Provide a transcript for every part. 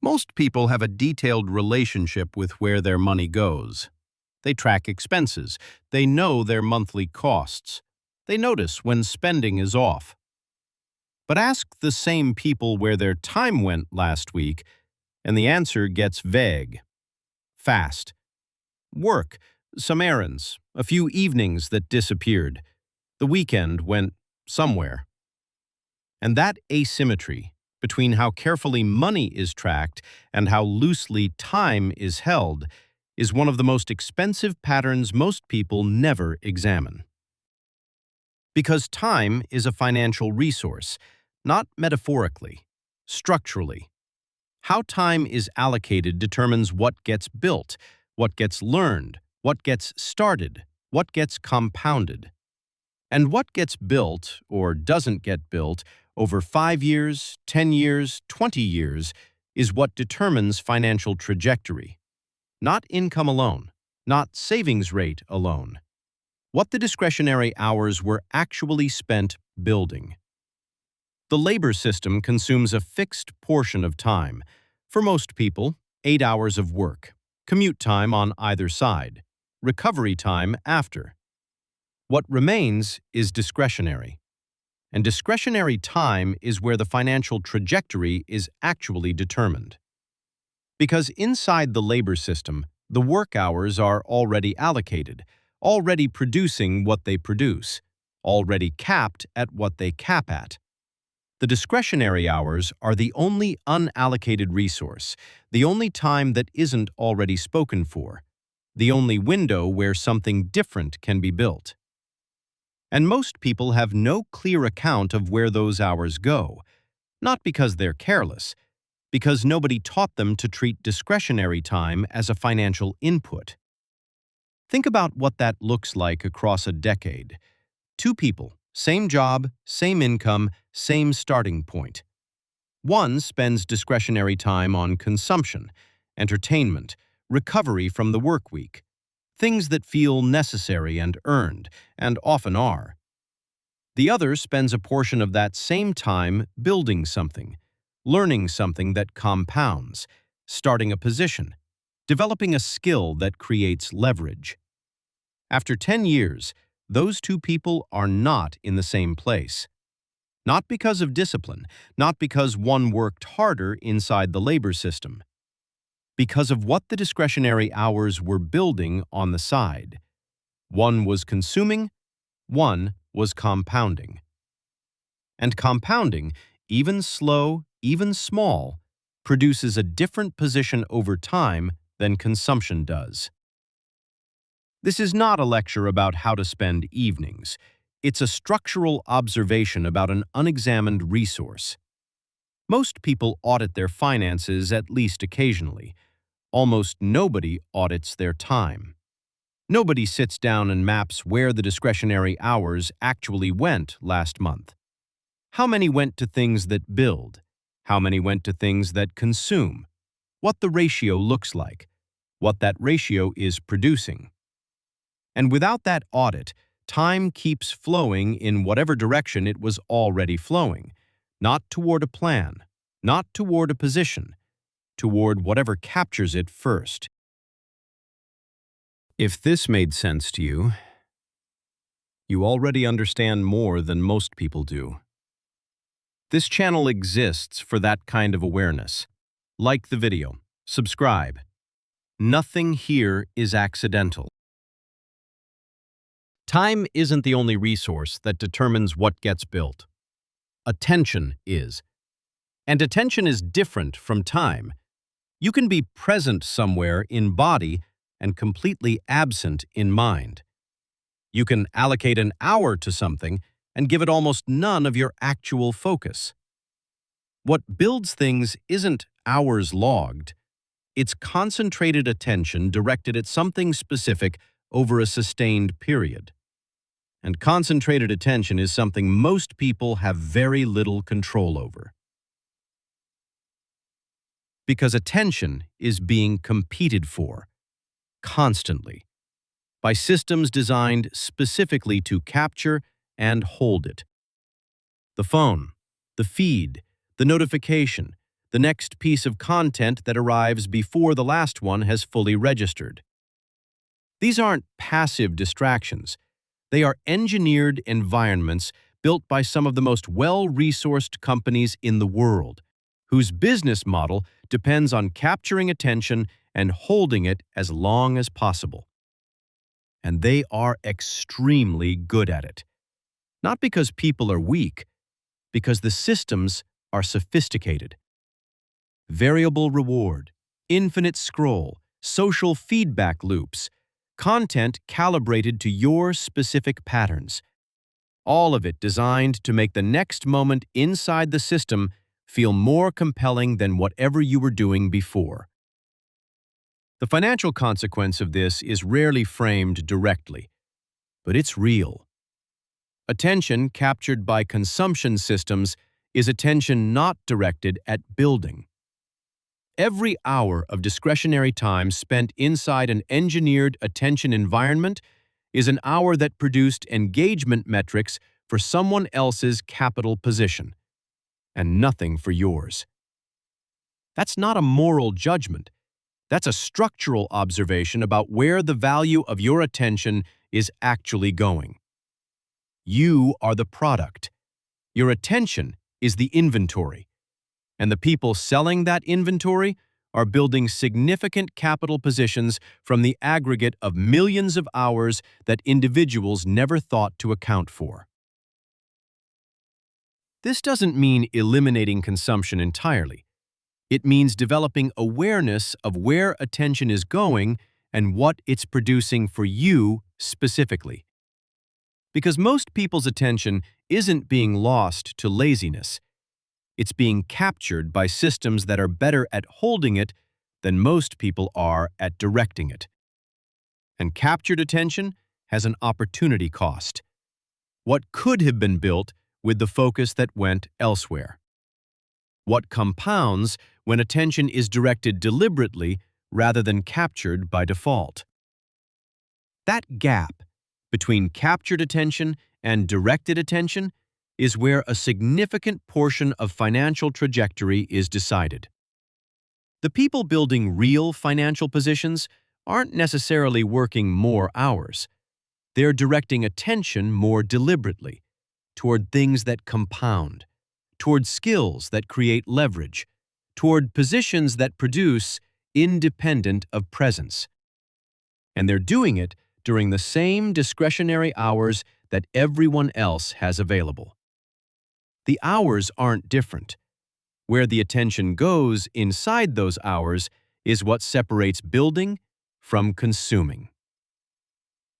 Most people have a detailed relationship with where their money goes. They track expenses. They know their monthly costs. They notice when spending is off. But ask the same people where their time went last week, and the answer gets vague. Fast. Work, some errands, a few evenings that disappeared. The weekend went somewhere. And that asymmetry between how carefully money is tracked and how loosely time is held is one of the most expensive patterns most people never examine. Because time is a financial resource, not metaphorically, structurally. How time is allocated determines what gets built, what gets learned, what gets started, what gets compounded. And what gets built, or doesn't get built, over 5 years, 10 years, 20 years, is what determines financial trajectory. Not income alone, not savings rate alone. What the discretionary hours were actually spent building. The labor system consumes a fixed portion of time. For most people, 8 hours of work, commute time on either side, recovery time after. What remains is discretionary. And discretionary time is where the financial trajectory is actually determined. Because inside the labor system, the work hours are already allocated, already producing what they produce, already capped at what they cap at. The discretionary hours are the only unallocated resource, the only time that isn't already spoken for, the only window where something different can be built. And most people have no clear account of where those hours go, not because they're careless, because nobody taught them to treat discretionary time as a financial input. Think about what that looks like across a decade. 2 people, same job, same income, same starting point. One spends discretionary time on consumption, entertainment, recovery from the work week, things that feel necessary and earned, and often are. The other spends a portion of that same time building something, learning something that compounds, starting a position, developing a skill that creates leverage. After 10 years, those 2 people are not in the same place. Not because of discipline, not because one worked harder inside the labor system. Because of what the discretionary hours were building on the side. One was consuming, one was compounding. And compounding, even slow, even small, produces a different position over time than consumption does. This is not a lecture about how to spend evenings. It's a structural observation about an unexamined resource. Most people audit their finances at least occasionally. Almost nobody audits their time. Nobody sits down and maps where the discretionary hours actually went last month. How many went to things that build? How many went to things that consume? What the ratio looks like? What that ratio is producing? And without that audit, time keeps flowing in whatever direction it was already flowing, not toward a plan, not toward a position, toward whatever captures it first. If this made sense to you, you already understand more than most people do. This channel exists for that kind of awareness. Like the video, subscribe. Nothing here is accidental. Time isn't the only resource that determines what gets built. Attention is. And attention is different from time. You can be present somewhere in body and completely absent in mind. You can allocate an hour to something and give it almost none of your actual focus. What builds things isn't hours logged. It's concentrated attention directed at something specific over a sustained period. And concentrated attention is something most people have very little control over. Because attention is being competed for, constantly, by systems designed specifically to capture and hold it. The phone, the feed, the notification, the next piece of content that arrives before the last one has fully registered. These aren't passive distractions. They are engineered environments built by some of the most well-resourced companies in the world, whose business model depends on capturing attention and holding it as long as possible. And they are extremely good at it. Not because people are weak, because the systems are sophisticated. Variable reward, infinite scroll, social feedback loops, content calibrated to your specific patterns. All of it designed to make the next moment inside the system feel more compelling than whatever you were doing before. The financial consequence of this is rarely framed directly, but it's real. Attention captured by consumption systems is attention not directed at building. Every hour of discretionary time spent inside an engineered attention environment is an hour that produced engagement metrics for someone else's capital position, and nothing for yours. That's not a moral judgment. That's a structural observation about where the value of your attention is actually going. You are the product. Your attention is the inventory. And the people selling that inventory are building significant capital positions from the aggregate of millions of hours that individuals never thought to account for. This doesn't mean eliminating consumption entirely. It means developing awareness of where attention is going and what it's producing for you specifically. Because most people's attention isn't being lost to laziness. It's being captured by systems that are better at holding it than most people are at directing it. And captured attention has an opportunity cost. What could have been built with the focus that went elsewhere? What compounds when attention is directed deliberately rather than captured by default? That gap between captured attention and directed attention is where a significant portion of financial trajectory is decided. The people building real financial positions aren't necessarily working more hours. They're directing attention more deliberately toward things that compound, toward skills that create leverage, toward positions that produce independent of presence. And they're doing it during the same discretionary hours that everyone else has available. The hours aren't different. Where the attention goes inside those hours is what separates building from consuming.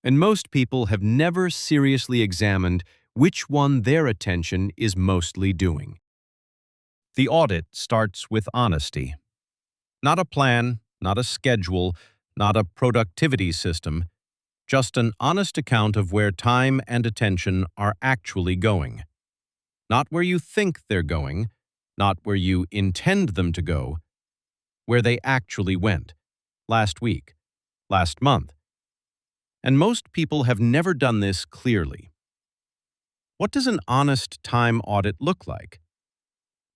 And most people have never seriously examined which one their attention is mostly doing. The audit starts with honesty. Not a plan, not a schedule, not a productivity system, just an honest account of where time and attention are actually going. Not where you think they're going, not where you intend them to go, where they actually went, last week, last month. And most people have never done this clearly. What does an honest time audit look like?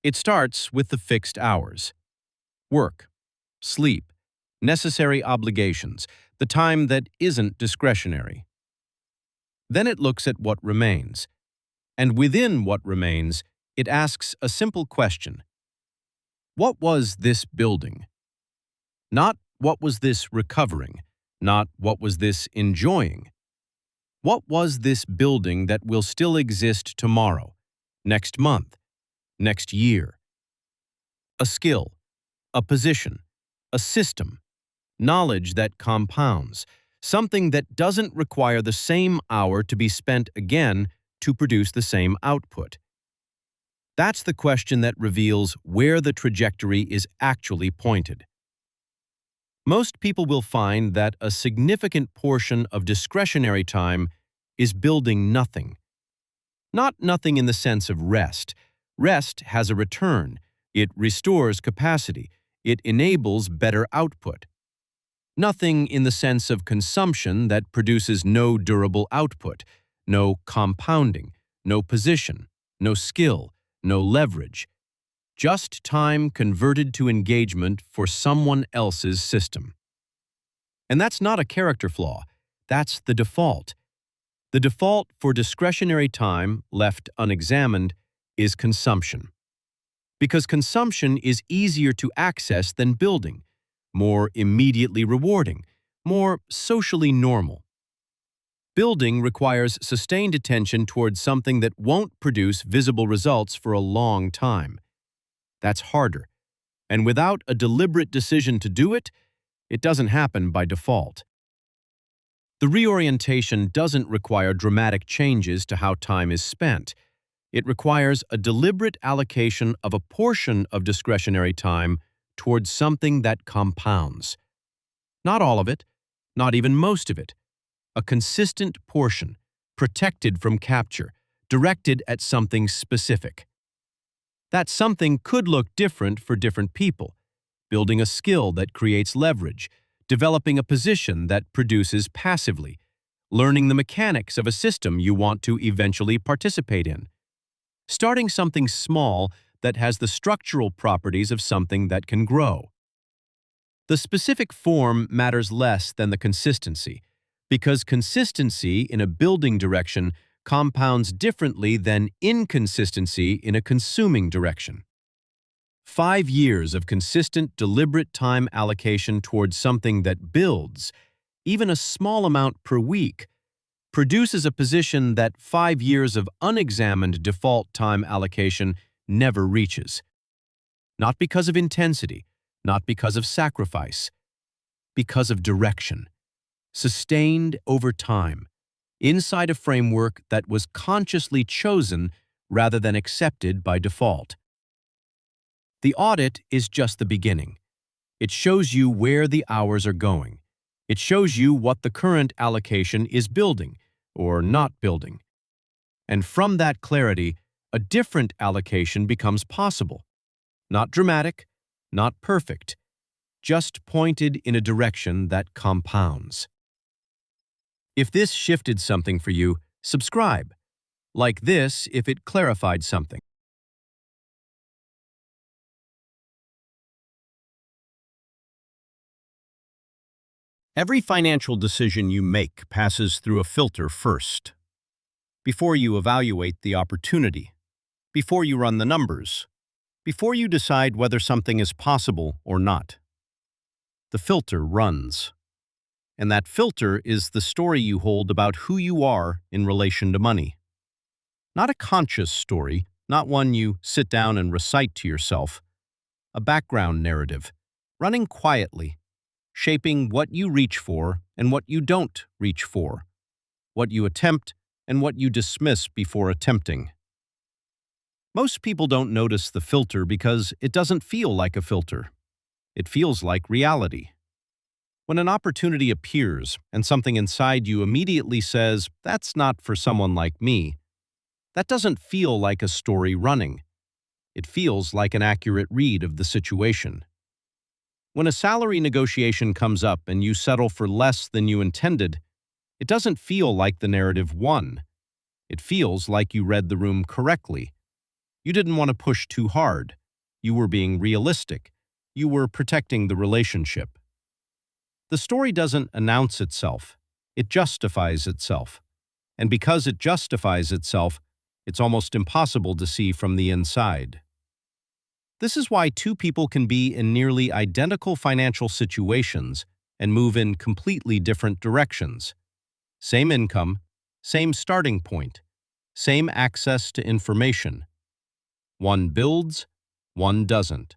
It starts with the fixed hours. Work, sleep, necessary obligations, the time that isn't discretionary. Then it looks at what remains. And within what remains, it asks a simple question. What was this building? Not what was this recovering, not what was this enjoying. What was this building that will still exist tomorrow, next month, next year? A skill, a position, a system, knowledge that compounds, something that doesn't require the same hour to be spent again to produce the same output. That's the question that reveals where the trajectory is actually pointed. Most people will find that a significant portion of discretionary time is building nothing. Not nothing in the sense of rest. Rest has a return. It restores capacity. It enables better output. Nothing in the sense of consumption that produces no durable output, no compounding, no position, no skill, no leverage. Just time converted to engagement for someone else's system. And that's not a character flaw. That's the default. The default for discretionary time left unexamined is consumption. Because consumption is easier to access than building, more immediately rewarding, more socially normal. Building requires sustained attention towards something that won't produce visible results for a long time. That's harder. And without a deliberate decision to do it, it doesn't happen by default. The reorientation doesn't require dramatic changes to how time is spent. It requires a deliberate allocation of a portion of discretionary time towards something that compounds. Not all of it, not even most of it. A consistent portion, protected from capture, directed at something specific. That something could look different for different people. Building a skill that creates leverage, developing a position that produces passively, learning the mechanics of a system you want to eventually participate in. Starting something small that has the structural properties of something that can grow. The specific form matters less than the consistency, because consistency in a building direction compounds differently than inconsistency in a consuming direction. 5 years of consistent, deliberate time allocation towards something that builds, even a small amount per week, produces a position that 5 years of unexamined default time allocation never reaches. Not because of intensity, not because of sacrifice, because of direction. Sustained over time, inside a framework that was consciously chosen rather than accepted by default. The audit is just the beginning. It shows you where the hours are going. It shows you what the current allocation is building or not building. And from that clarity, a different allocation becomes possible. Not dramatic, not perfect, just pointed in a direction that compounds. If this shifted something for you, subscribe. Like this if it clarified something. Every financial decision you make passes through a filter first. Before you evaluate the opportunity, before you run the numbers, before you decide whether something is possible or not. The filter runs. And that filter is the story you hold about who you are in relation to money. Not a conscious story, not one you sit down and recite to yourself. A background narrative, running quietly, shaping what you reach for and what you don't reach for, what you attempt and what you dismiss before attempting. Most people don't notice the filter because it doesn't feel like a filter. It feels like reality. When an opportunity appears and something inside you immediately says, "That's not for someone like me," that doesn't feel like a story running. It feels like an accurate read of the situation. When a salary negotiation comes up and you settle for less than you intended, it doesn't feel like the narrative won. It feels like you read the room correctly. You didn't want to push too hard. You were being realistic. You were protecting the relationship. The story doesn't announce itself. It justifies itself. And because it justifies itself, it's almost impossible to see from the inside. This is why two people can be in nearly identical financial situations and move in completely different directions. Same income, same starting point, same access to information. One builds, one doesn't.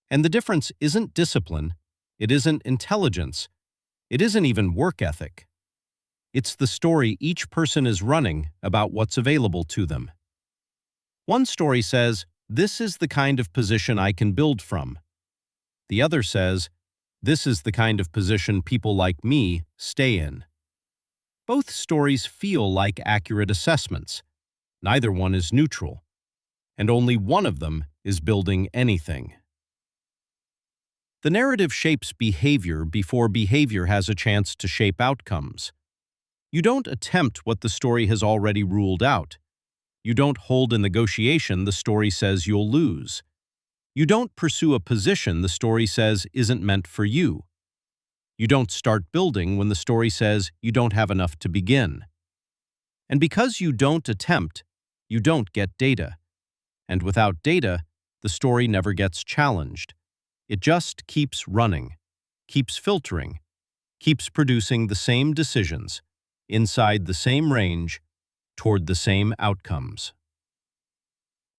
And the difference isn't discipline, it isn't intelligence, it isn't even work ethic. It's the story each person is running about what's available to them. One story says, "This is the kind of position I can build from." The other says, "This is the kind of position people like me stay in." Both stories feel like accurate assessments. Neither one is neutral. And only one of them is building anything. The narrative shapes behavior before behavior has a chance to shape outcomes. You don't attempt what the story has already ruled out. You don't hold a negotiation the story says you'll lose. You don't pursue a position the story says isn't meant for you. You don't start building when the story says you don't have enough to begin. And because you don't attempt, you don't get data. And without data, the story never gets challenged. It just keeps running, keeps filtering, keeps producing the same decisions, inside the same range, toward the same outcomes.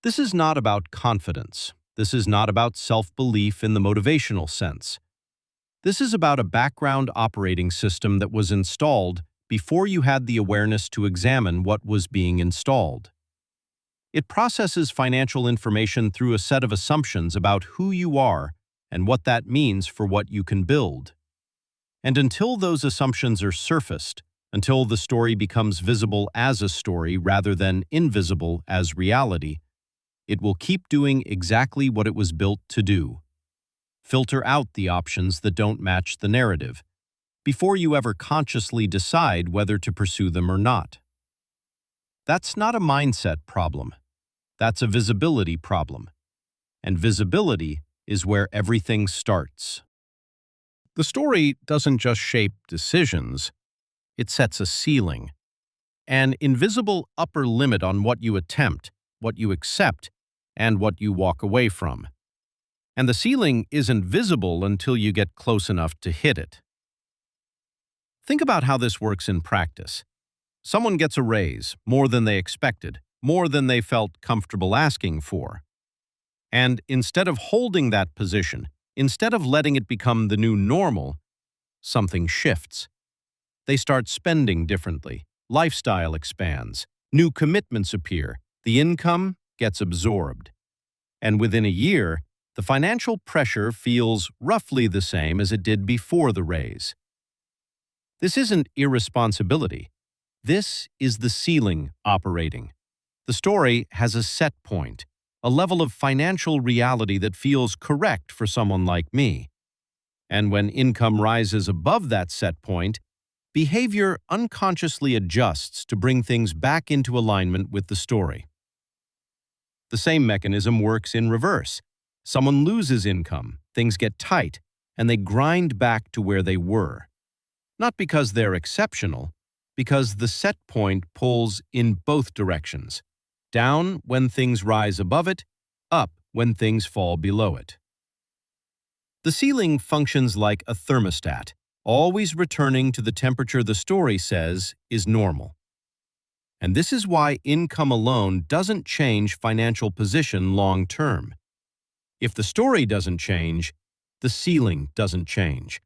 This is not about confidence. This is not about self-belief in the motivational sense. This is about a background operating system that was installed before you had the awareness to examine what was being installed. It processes financial information through a set of assumptions about who you are and what that means for what you can build. And until those assumptions are surfaced, until the story becomes visible as a story rather than invisible as reality, it will keep doing exactly what it was built to do. Filter out the options that don't match the narrative, before you ever consciously decide whether to pursue them or not. That's not a mindset problem. That's a visibility problem. And visibility is where everything starts. The story doesn't just shape decisions, it sets a ceiling, an invisible upper limit on what you attempt, what you accept, and what you walk away from. And the ceiling isn't visible until you get close enough to hit it. Think about how this works in practice. Someone gets a raise, more than they expected, more than they felt comfortable asking for. And instead of holding that position, instead of letting it become the new normal, something shifts. They start spending differently, lifestyle expands, new commitments appear, the income gets absorbed. And within a year, the financial pressure feels roughly the same as it did before the raise. This isn't irresponsibility. This is the ceiling operating. The story has a set point, a level of financial reality that feels correct for someone like me. And when income rises above that set point, behavior unconsciously adjusts to bring things back into alignment with the story. The same mechanism works in reverse. Someone loses income, things get tight, and they grind back to where they were. Not because they're exceptional, because the set point pulls in both directions. Down when things rise above it, up when things fall below it. The ceiling functions like a thermostat, always returning to the temperature the story says is normal. And this is why income alone doesn't change financial position long term. If the story doesn't change, the ceiling doesn't change.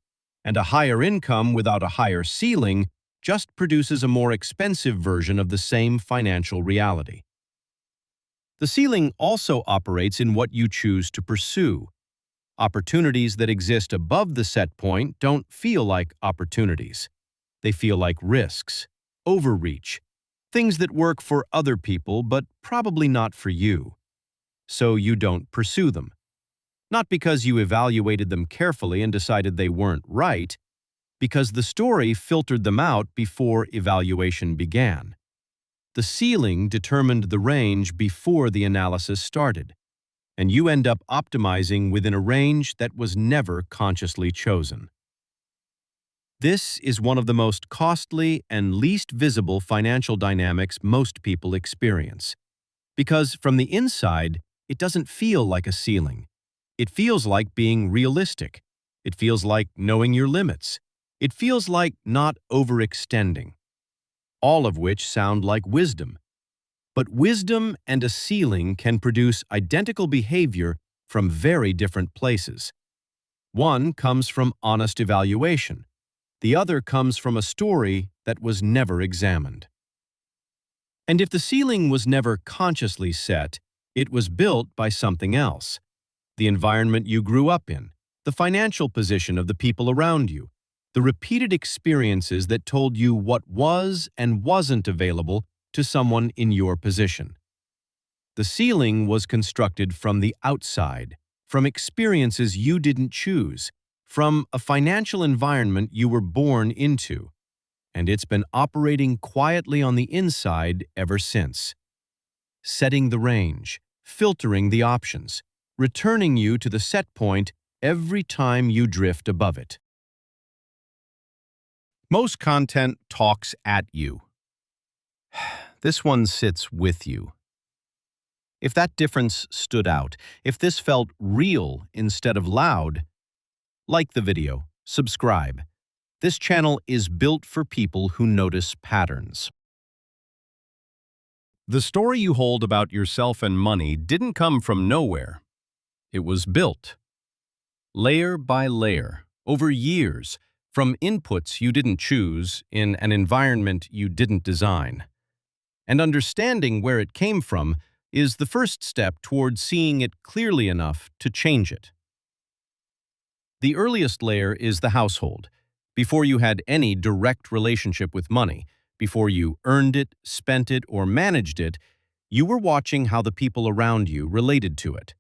And a higher income without a higher ceiling just produces a more expensive version of the same financial reality. The ceiling also operates in what you choose to pursue. Opportunities that exist above the set point don't feel like opportunities. They feel like risks, overreach, things that work for other people but probably not for you. So you don't pursue them. Not because you evaluated them carefully and decided they weren't right, because the story filtered them out before evaluation began. The ceiling determined the range before the analysis started, and you end up optimizing within a range that was never consciously chosen. This is one of the most costly and least visible financial dynamics most people experience, because from the inside, it doesn't feel like a ceiling. It feels like being realistic. It feels like knowing your limits. It feels like not overextending. All of which sound like wisdom. But wisdom and a ceiling can produce identical behavior from very different places. One comes from honest evaluation. The other comes from a story that was never examined. And if the ceiling was never consciously set, it was built by something else. The environment you grew up in, the financial position of the people around you, the repeated experiences that told you what was and wasn't available to someone in your position. The ceiling was constructed from the outside, from experiences you didn't choose, from a financial environment you were born into, and it's been operating quietly on the inside ever since. Setting the range, filtering the options, returning you to the set point every time you drift above it. Most content talks at you. This one sits with you. If that difference stood out, if this felt real instead of loud, like the video, subscribe. This channel is built for people who notice patterns. The story you hold about yourself and money didn't come from nowhere. It was built, layer by layer, over years, from inputs you didn't choose in an environment you didn't design. And understanding where it came from is the first step toward seeing it clearly enough to change it. The earliest layer is the household. Before you had any direct relationship with money, before you earned it, spent it, or managed it, you were watching how the people around you related to it.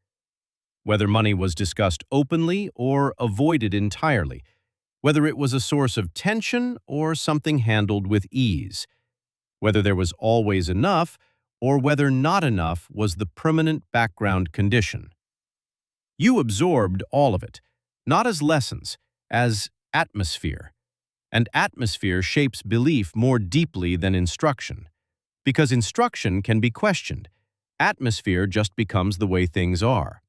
Whether money was discussed openly or avoided entirely, whether it was a source of tension or something handled with ease, whether there was always enough or whether not enough was the permanent background condition. You absorbed all of it, not as lessons, as atmosphere. And atmosphere shapes belief more deeply than instruction. Because instruction can be questioned, atmosphere just becomes the way things are.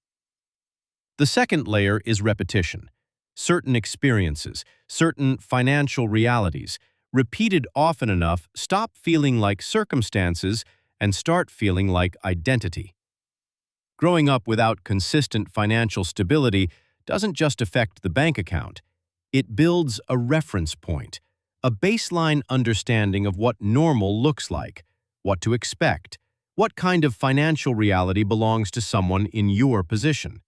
The second layer is repetition. Certain experiences, certain financial realities, repeated often enough, stop feeling like circumstances and start feeling like identity. Growing up without consistent financial stability doesn't just affect the bank account. It builds a reference point, a baseline understanding of what normal looks like, what to expect, what kind of financial reality belongs to someone in your position.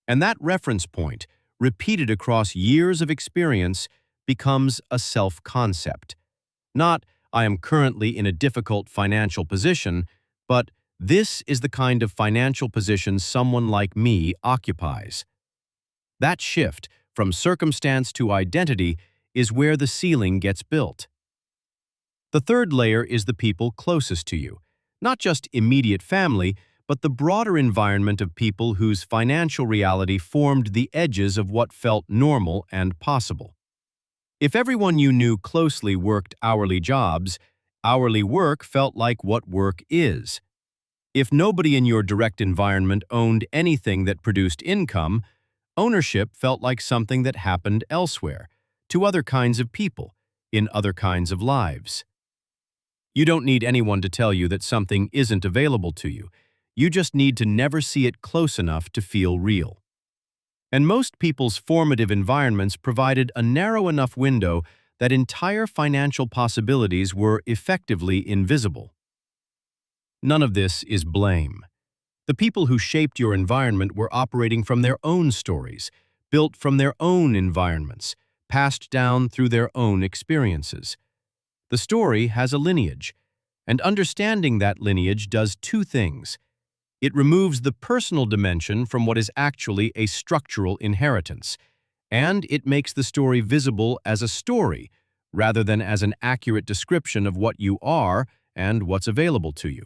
And that reference point, repeated across years of experience, becomes a self-concept. Not, I am currently in a difficult financial position, but this is the kind of financial position someone like me occupies. That shift from circumstance to identity is where the ceiling gets built. The third layer is the people closest to you, not just immediate family, but the broader environment of people whose financial reality formed the edges of what felt normal and possible. If everyone you knew closely worked hourly jobs, hourly work felt like what work is. If nobody in your direct environment owned anything that produced income, ownership felt like something that happened elsewhere, to other kinds of people, in other kinds of lives. You don't need anyone to tell you that something isn't available to you. You just need to never see it close enough to feel real. And most people's formative environments provided a narrow enough window that entire financial possibilities were effectively invisible. None of this is blame. The people who shaped your environment were operating from their own stories, built from their own environments, passed down through their own experiences. The story has a lineage, and understanding that lineage does two things. It removes the personal dimension from what is actually a structural inheritance, and it makes the story visible as a story rather than as an accurate description of what you are and what's available to you.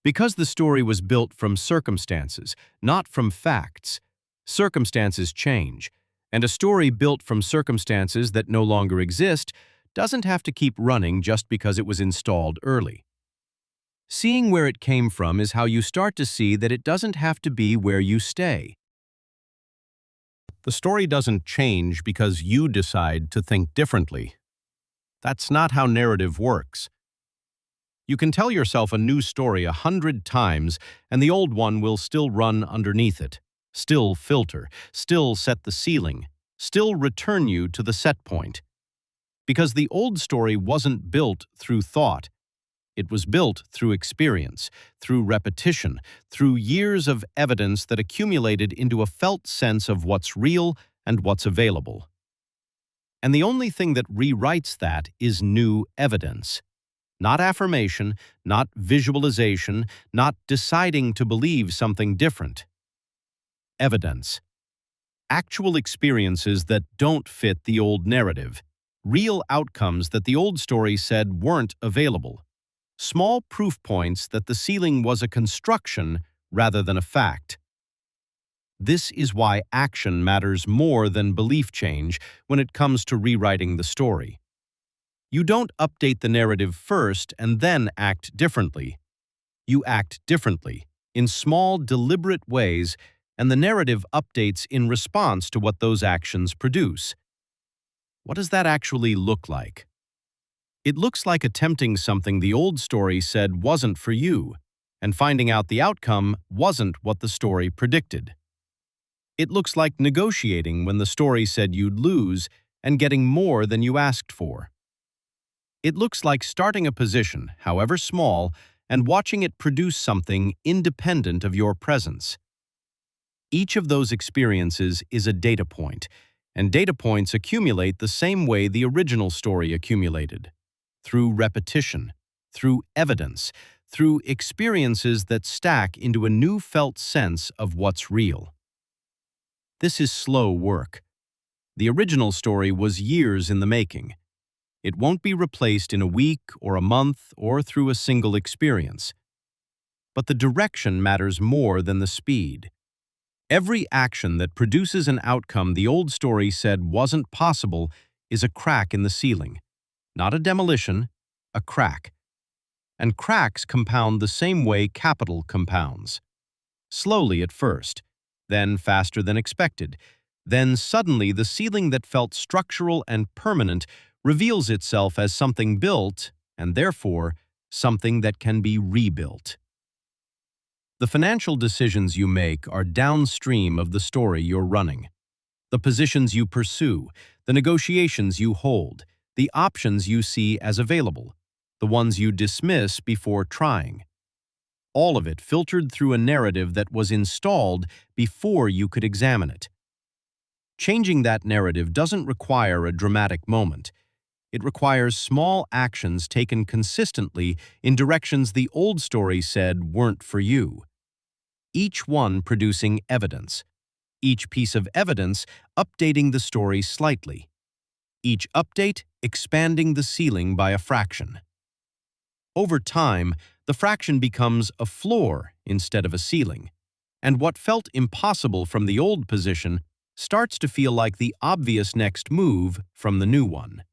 Because the story was built from circumstances, not from facts, circumstances change, and a story built from circumstances that no longer exist doesn't have to keep running just because it was installed early. Seeing where it came from is how you start to see that it doesn't have to be where you stay. The story doesn't change because you decide to think differently. That's not how narrative works. You can tell yourself a new story 100 times, and the old one will still run underneath it, still filter, still set the ceiling, still return you to the set point. Because the old story wasn't built through thought. It was built through experience, through repetition, through years of evidence that accumulated into a felt sense of what's real and what's available. And the only thing that rewrites that is new evidence. Not affirmation, not visualization, not deciding to believe something different. Evidence. Actual experiences that don't fit the old narrative. Real outcomes that the old story said weren't available. Small proof points that the ceiling was a construction rather than a fact. This is why action matters more than belief change when it comes to rewriting the story. You don't update the narrative first and then act differently. You act differently, in small, deliberate ways, and the narrative updates in response to what those actions produce. What does that actually look like? It looks like attempting something the old story said wasn't for you, and finding out the outcome wasn't what the story predicted. It looks like negotiating when the story said you'd lose and getting more than you asked for. It looks like starting a position, however small, and watching it produce something independent of your presence. Each of those experiences is a data point, and data points accumulate the same way the original story accumulated, through repetition, through evidence, through experiences that stack into a new felt sense of what's real. This is slow work. The original story was years in the making. It won't be replaced in a week or a month or through a single experience. But the direction matters more than the speed. Every action that produces an outcome the old story said wasn't possible is a crack in the ceiling. Not a demolition, a crack. And cracks compound the same way capital compounds. Slowly at first, then faster than expected. Then suddenly the ceiling that felt structural and permanent reveals itself as something built, and therefore something that can be rebuilt. The financial decisions you make are downstream of the story you're running. The positions you pursue, the negotiations you hold, the options you see as available, the ones you dismiss before trying. All of it filtered through a narrative that was installed before you could examine it. Changing that narrative doesn't require a dramatic moment. It requires small actions taken consistently in directions the old story said weren't for you. Each one producing evidence. Each piece of evidence updating the story slightly. Each update expanding the ceiling by a fraction. Over time, the fraction becomes a floor instead of a ceiling, and what felt impossible from the old position starts to feel like the obvious next move from the new one.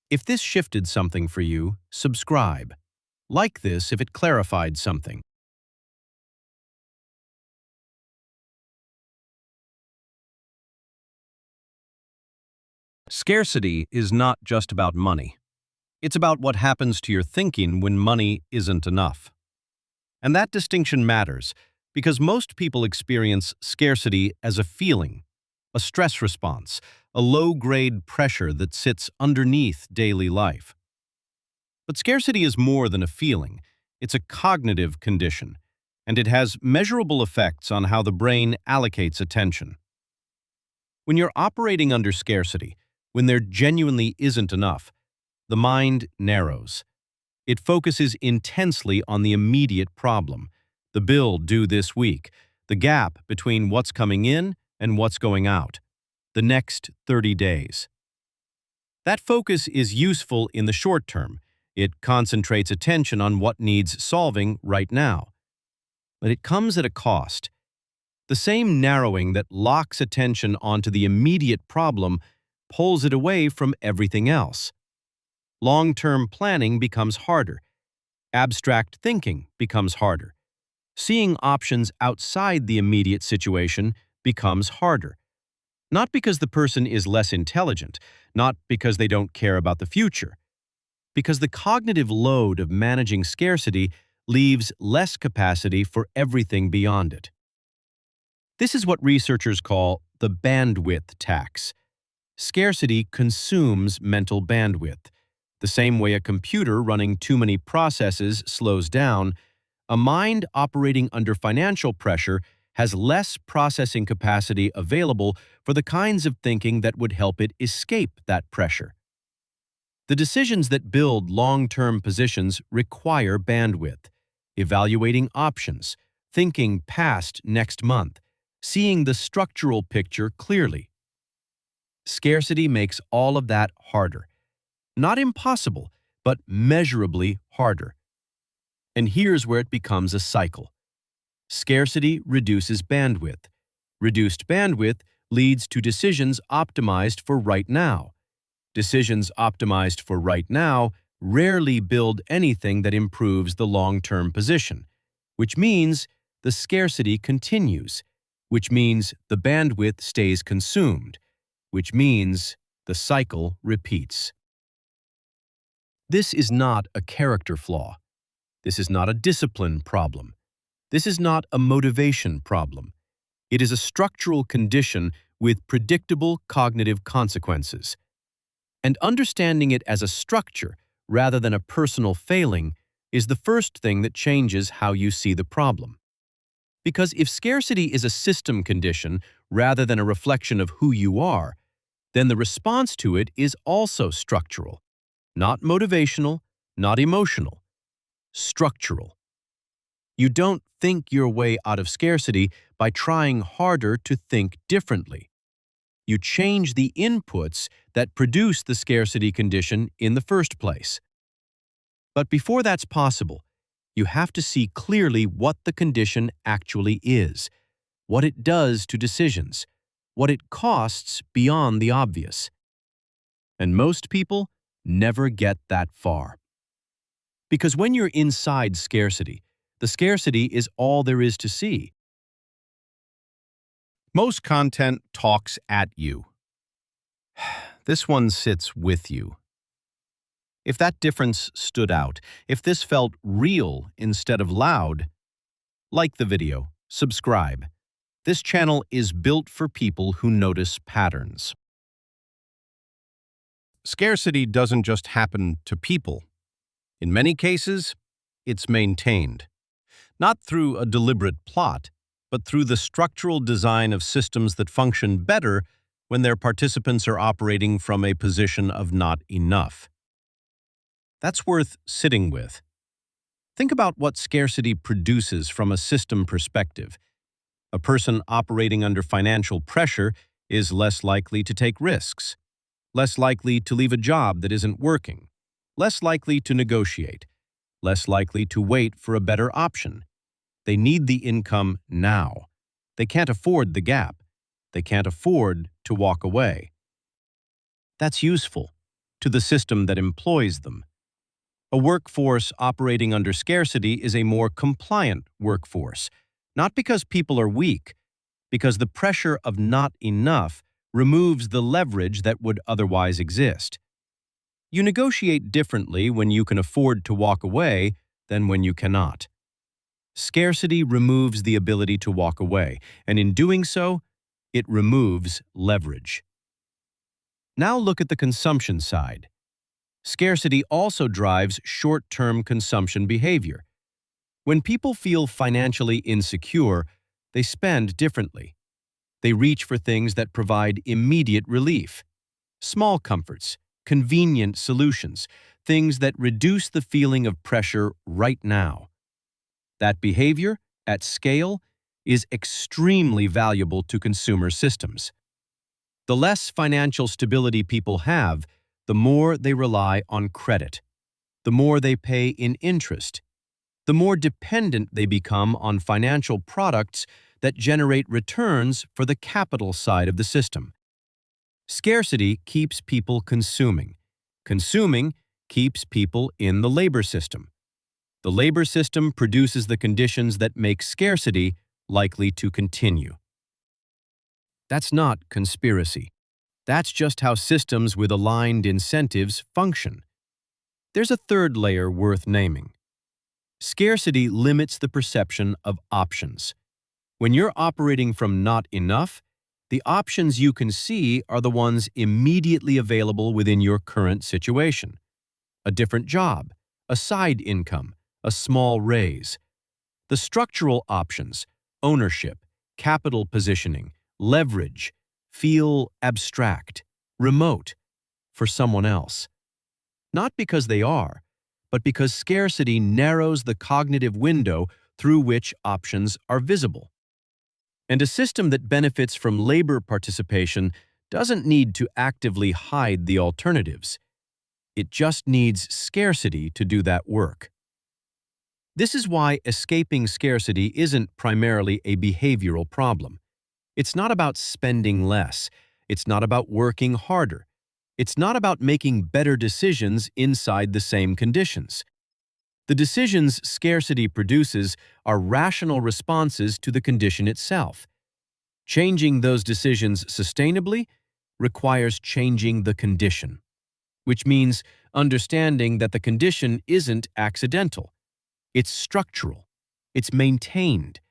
If this shifted something for you, subscribe. Like this if it clarified something. Scarcity is not just about money. It's about what happens to your thinking when money isn't enough. And that distinction matters because most people experience scarcity as a feeling, a stress response, a low-grade pressure that sits underneath daily life. But scarcity is more than a feeling. It's a cognitive condition, and it has measurable effects on how the brain allocates attention. When you're operating under scarcity, when there genuinely isn't enough, the mind narrows. It focuses intensely on the immediate problem, the bill due this week, the gap between what's coming in and what's going out, the next 30 days. That focus is useful in the short term. It concentrates attention on what needs solving right now. But it comes at a cost. The same narrowing that locks attention onto the immediate problem pulls it away from everything else. Long-term planning becomes harder. Abstract thinking becomes harder. Seeing options outside the immediate situation becomes harder. Not because the person is less intelligent, not because they don't care about the future, because the cognitive load of managing scarcity leaves less capacity for everything beyond it. This is what researchers call the bandwidth tax. Scarcity consumes mental bandwidth. The same way a computer running too many processes slows down, a mind operating under financial pressure has less processing capacity available for the kinds of thinking that would help it escape that pressure. The decisions that build long-term positions require bandwidth, evaluating options, thinking past next month, seeing the structural picture clearly. Scarcity makes all of that harder. Not impossible, but measurably harder. And here's where it becomes a cycle. Scarcity reduces bandwidth. Reduced bandwidth leads to decisions optimized for right now. Decisions optimized for right now rarely build anything that improves the long-term position, which means the scarcity continues, which means the bandwidth stays consumed, which means the cycle repeats. This is not a character flaw. This is not a discipline problem. This is not a motivation problem. It is a structural condition with predictable cognitive consequences. And understanding it as a structure rather than a personal failing is the first thing that changes how you see the problem. Because if scarcity is a system condition rather than a reflection of who you are, then the response to it is also structural, not motivational, not emotional, structural. You don't think your way out of scarcity by trying harder to think differently. You change the inputs that produce the scarcity condition in the first place. But before that's possible, you have to see clearly what the condition actually is, what it does to decisions, what it costs beyond the obvious. And most people never get that far. Because when you're inside scarcity, the scarcity is all there is to see. Most content talks at you. This one sits with you. If that difference stood out, if this felt real instead of loud, like the video, subscribe. This channel is built for people who notice patterns. Scarcity doesn't just happen to people. In many cases, it's maintained. Not through a deliberate plot, but through the structural design of systems that function better when their participants are operating from a position of not enough. That's worth sitting with. Think about what scarcity produces from a system perspective. A person operating under financial pressure is less likely to take risks, less likely to leave a job that isn't working, less likely to negotiate, less likely to wait for a better option. They need the income now. They can't afford the gap. They can't afford to walk away. That's useful to the system that employs them. A workforce operating under scarcity is a more compliant workforce, not because people are weak, because the pressure of not enough removes the leverage that would otherwise exist. You negotiate differently when you can afford to walk away than when you cannot. Scarcity removes the ability to walk away, and in doing so, it removes leverage. Now look at the consumption side. Scarcity also drives short-term consumption behavior. When people feel financially insecure, they spend differently. They reach for things that provide immediate relief. Small comforts, convenient solutions, things that reduce the feeling of pressure right now. That behavior, at scale, is extremely valuable to consumer systems. The less financial stability people have, the more they rely on credit, the more they pay in interest, the more dependent they become on financial products that generate returns for the capital side of the system. Scarcity keeps people consuming. Consuming keeps people in the labor system. The labor system produces the conditions that make scarcity likely to continue. That's not conspiracy. That's just how systems with aligned incentives function. There's a third layer worth naming. Scarcity limits the perception of options. When you're operating from not enough, the options you can see are the ones immediately available within your current situation. A different job, a side income, a small raise. The structural options, ownership, capital positioning, leverage, feel abstract, remote, for someone else. Not because they are, but because scarcity narrows the cognitive window through which options are visible. And a system that benefits from labor participation doesn't need to actively hide the alternatives. It just needs scarcity to do that work. This is why escaping scarcity isn't primarily a behavioral problem. It's not about spending less. It's not about working harder. It's not about making better decisions inside the same conditions. The decisions scarcity produces are rational responses to the condition itself. Changing those decisions sustainably requires changing the condition, which means understanding that the condition isn't accidental. It's structural, it's maintained,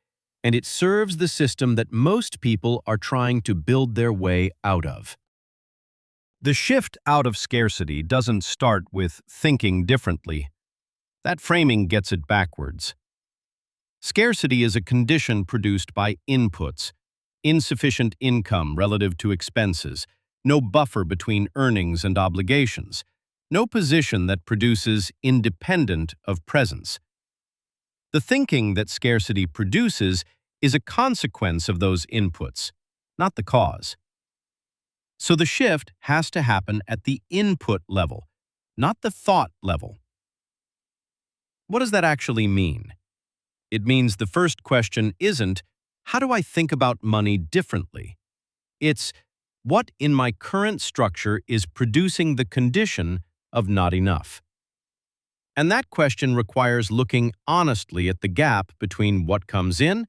and it serves the system that most people are trying to build their way out of. The shift out of scarcity doesn't start with thinking differently. That framing gets it backwards. Scarcity is a condition produced by inputs, insufficient income relative to expenses, no buffer between earnings and obligations, no position that produces independent of presence. The thinking that scarcity produces is a consequence of those inputs, not the cause. So the shift has to happen at the input level, not the thought level. What does that actually mean? It means the first question isn't, how do I think about money differently? It's, what in my current structure is producing the condition of not enough? And that question requires looking honestly at the gap between what comes in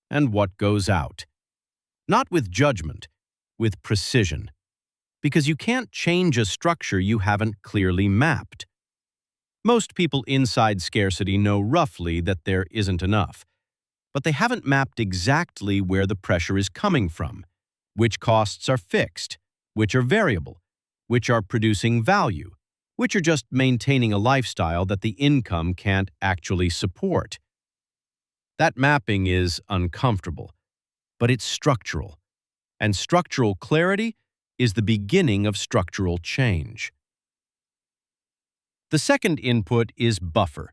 and what goes out. Not with judgment, with precision. Because you can't change a structure you haven't clearly mapped. Most people inside scarcity know roughly that there isn't enough, but they haven't mapped exactly where the pressure is coming from, which costs are fixed, which are variable, which are producing value, which are just maintaining a lifestyle that the income can't actually support. That mapping is uncomfortable, but it's structural, and structural clarity is the beginning of structural change. The second input is buffer.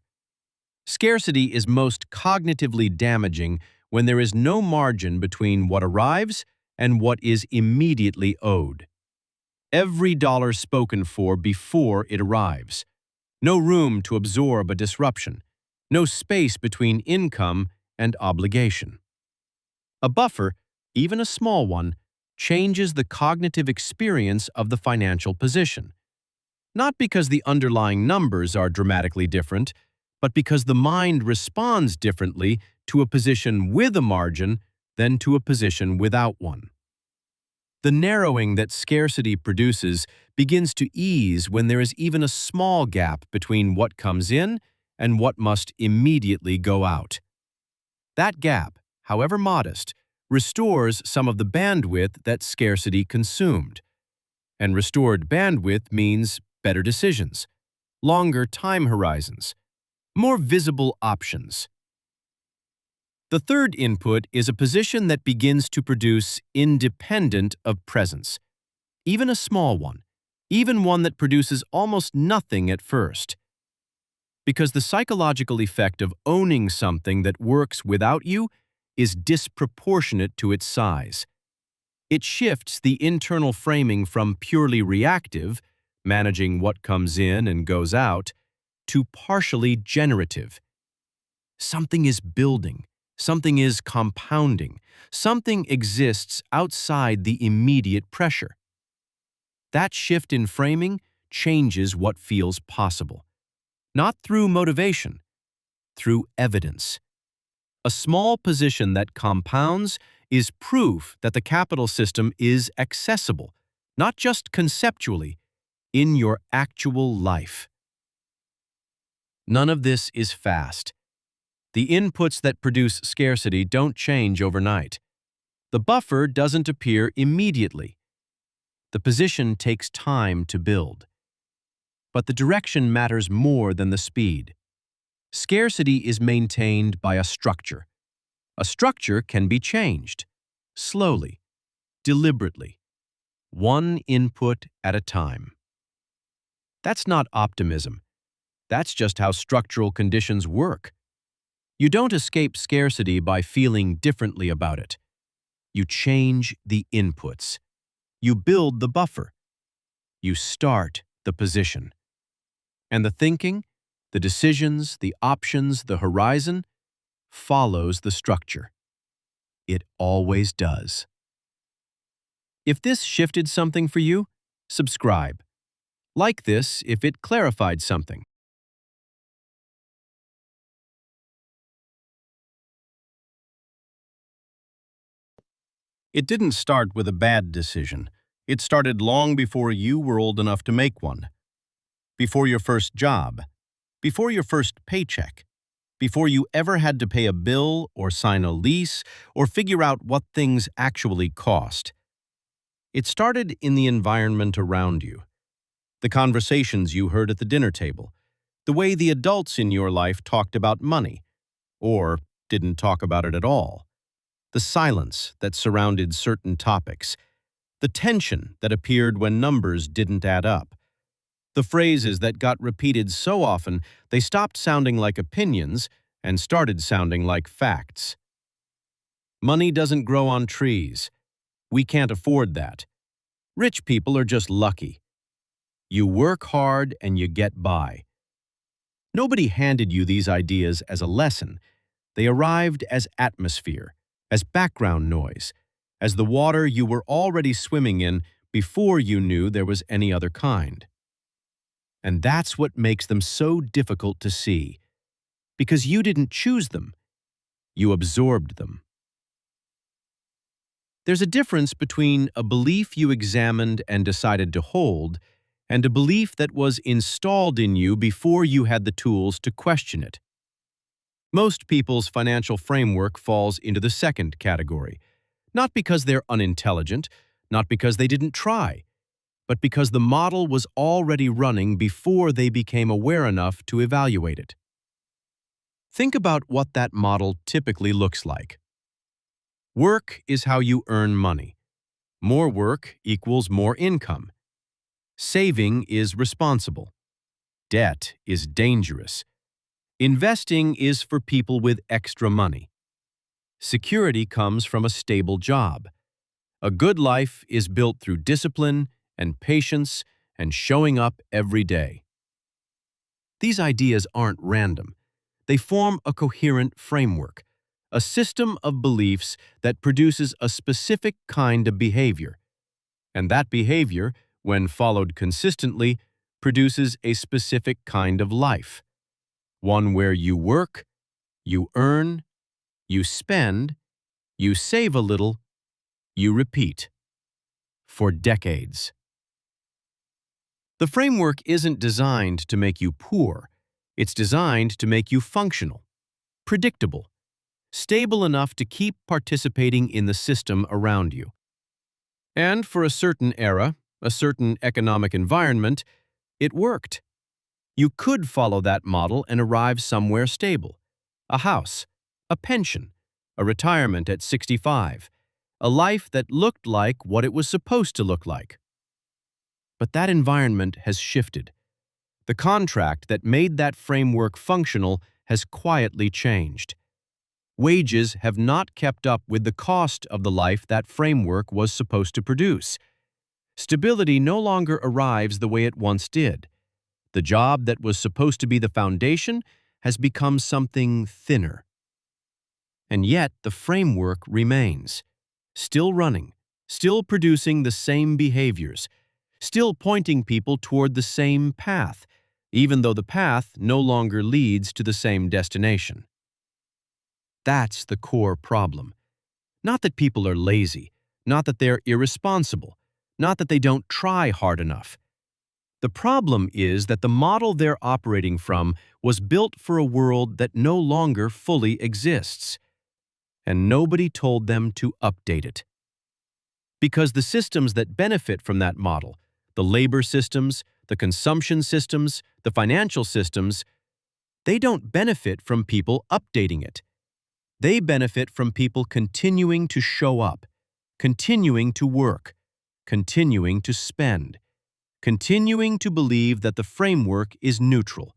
Scarcity is most cognitively damaging when there is no margin between what arrives and what is immediately owed. Every dollar spoken for before it arrives. No room to absorb a disruption. No space between income and obligation. A buffer, even a small one, changes the cognitive experience of the financial position. Not because the underlying numbers are dramatically different, but because the mind responds differently to a position with a margin than to a position without one. The narrowing that scarcity produces begins to ease when there is even a small gap between what comes in and what must immediately go out. That gap, however modest, restores some of the bandwidth that scarcity consumed. And restored bandwidth means better decisions, longer time horizons, more visible options. The third input is a position that begins to produce independent of presence, even a small one, even one that produces almost nothing at first. Because the psychological effect of owning something that works without you is disproportionate to its size. It shifts the internal framing from purely reactive, managing what comes in and goes out, to partially generative. Something is building, something is compounding, something exists outside the immediate pressure. That shift in framing changes what feels possible. Not through motivation, through evidence. A small position that compounds is proof that the capital system is accessible, not just conceptually, in your actual life. None of this is fast. The inputs that produce scarcity don't change overnight. The buffer doesn't appear immediately. The position takes time to build. But the direction matters more than the speed. Scarcity is maintained by a structure. A structure can be changed, slowly, deliberately, one input at a time. That's not optimism. That's just how structural conditions work. You don't escape scarcity by feeling differently about it. You change the inputs. You build the buffer. You start the position. And the thinking, the decisions, the options, the horizon follows the structure. It always does. If this shifted something for you, subscribe. Like this if it clarified something. It didn't start with a bad decision. It started long before you were old enough to make one. Before your first job. Before your first paycheck. Before you ever had to pay a bill or sign a lease or figure out what things actually cost. It started in the environment around you. The conversations you heard at the dinner table. The way the adults in your life talked about money. Or didn't talk about it at all. The silence that surrounded certain topics. The tension that appeared when numbers didn't add up. The phrases that got repeated so often they stopped sounding like opinions and started sounding like facts. Money doesn't grow on trees. We can't afford that. Rich people are just lucky. You work hard and you get by. Nobody handed you these ideas as a lesson. They arrived as atmosphere, as background noise, as the water you were already swimming in before you knew there was any other kind. And that's what makes them so difficult to see. Because you didn't choose them. You absorbed them. There's a difference between a belief you examined and decided to hold and a belief that was installed in you before you had the tools to question it. Most people's financial framework falls into the second category, not because they're unintelligent, not because they didn't try, but because the model was already running before they became aware enough to evaluate it. Think about what that model typically looks like. Work is how you earn money. More work equals more income. Saving is responsible. Debt is dangerous. Investing is for people with extra money. Security comes from a stable job. A good life is built through discipline and patience and showing up every day. These ideas aren't random. They form a coherent framework, a system of beliefs that produces a specific kind of behavior. And that behavior, when followed consistently, produces a specific kind of life. One where you work, you earn, you spend, you save a little, you repeat. For decades. The framework isn't designed to make you poor. It's designed to make you functional, predictable, stable enough to keep participating in the system around you. And for a certain era, a certain economic environment, it worked. You could follow that model and arrive somewhere stable. A house, a pension, a retirement at 65, a life that looked like what it was supposed to look like. But that environment has shifted. The contract that made that framework functional has quietly changed. Wages have not kept up with the cost of the life that framework was supposed to produce. Stability no longer arrives the way it once did. The job that was supposed to be the foundation has become something thinner. And yet the framework remains, still running, still producing the same behaviors, still pointing people toward the same path, even though the path no longer leads to the same destination. That's the core problem. Not that people are lazy, not that they're irresponsible, not that they don't try hard enough. The problem is that the model they're operating from was built for a world that no longer fully exists. And nobody told them to update it. Because the systems that benefit from that model, the labor systems, the consumption systems, the financial systems, they don't benefit from people updating it. They benefit from people continuing to show up, continuing to work, continuing to spend, continuing to believe that the framework is neutral,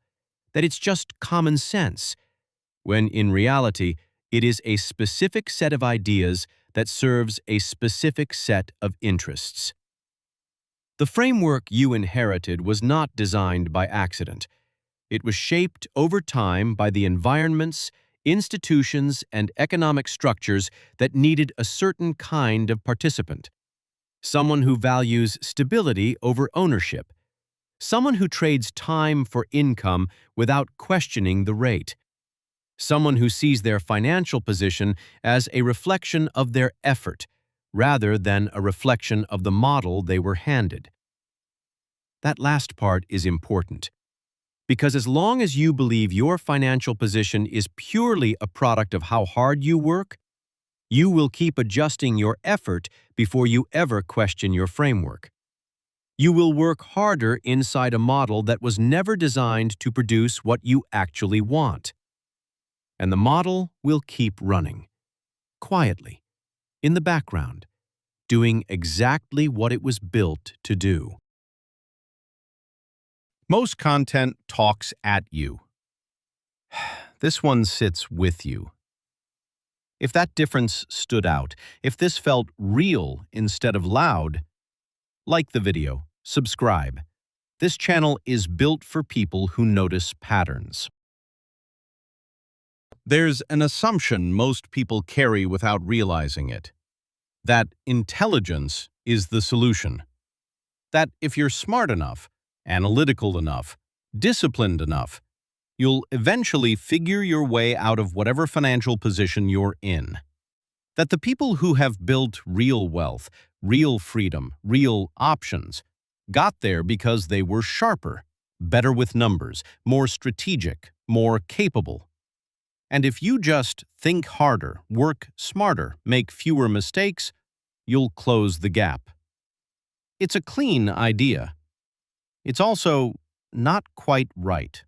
that it's just common sense, when in reality, it is a specific set of ideas that serves a specific set of interests. The framework you inherited was not designed by accident. It was shaped over time by the environments, institutions, and economic structures that needed a certain kind of participant. someone who values stability over ownership, someone who trades time for income without questioning the rate, someone who sees their financial position as a reflection of their effort rather than a reflection of the model they were handed. That last part is important, because as long as you believe your financial position is purely a product of how hard you work, you will keep adjusting your effort before you ever question your framework. You will work harder inside a model that was never designed to produce what you actually want. And the model will keep running, quietly, in the background, doing exactly what it was built to do. Most content talks at you. This one sits with you. If that difference stood out, if this felt real instead of loud, like the video, subscribe. This channel is built for people who notice patterns. There's an assumption most people carry without realizing it, that intelligence is the solution. That if you're smart enough, analytical enough, disciplined enough, you'll eventually figure your way out of whatever financial position you're in. That the people who have built real wealth, real freedom, real options, got there because they were sharper, better with numbers, more strategic, more capable. And if you just think harder, work smarter, make fewer mistakes, you'll close the gap. It's a clean idea. It's also not quite right.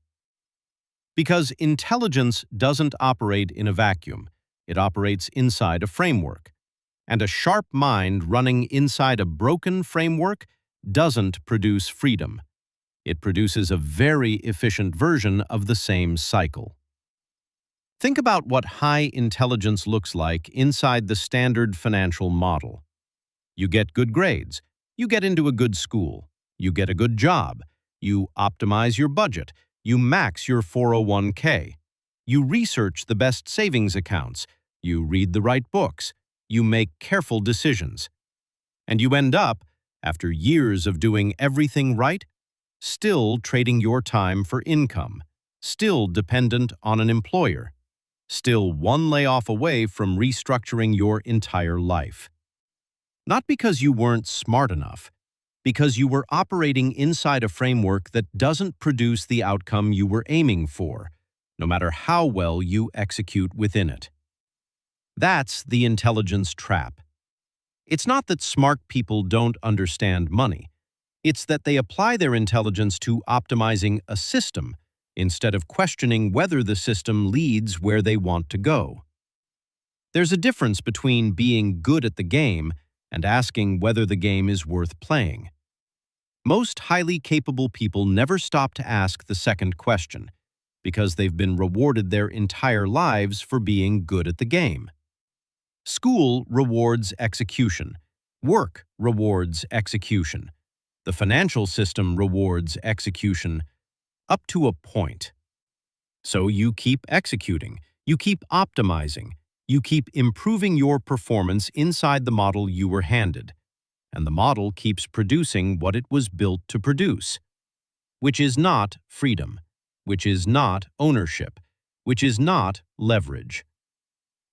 Because intelligence doesn't operate in a vacuum. It operates inside a framework. And a sharp mind running inside a broken framework doesn't produce freedom. It produces a very efficient version of the same cycle. Think about what high intelligence looks like inside the standard financial model. You get good grades. You get into a good school. You get a good job. You optimize your budget. You max your 401k. You research the best savings accounts. You read the right books. You make careful decisions. And you end up, after years of doing everything right, still trading your time for income, still dependent on an employer, still one layoff away from restructuring your entire life. Not because you weren't smart enough, because you were operating inside a framework that doesn't produce the outcome you were aiming for, no matter how well you execute within it. That's the intelligence trap. It's not that smart people don't understand money. It's that they apply their intelligence to optimizing a system instead of questioning whether the system leads where they want to go. There's a difference between being good at the game and asking whether the game is worth playing. Most highly capable people never stop to ask the second question, because they've been rewarded their entire lives for being good at the game. School rewards execution. Work rewards execution. The financial system rewards execution up to a point. So you keep executing, you keep optimizing, you keep improving your performance inside the model you were handed, and the model keeps producing what it was built to produce, which is not freedom, which is not ownership, which is not leverage.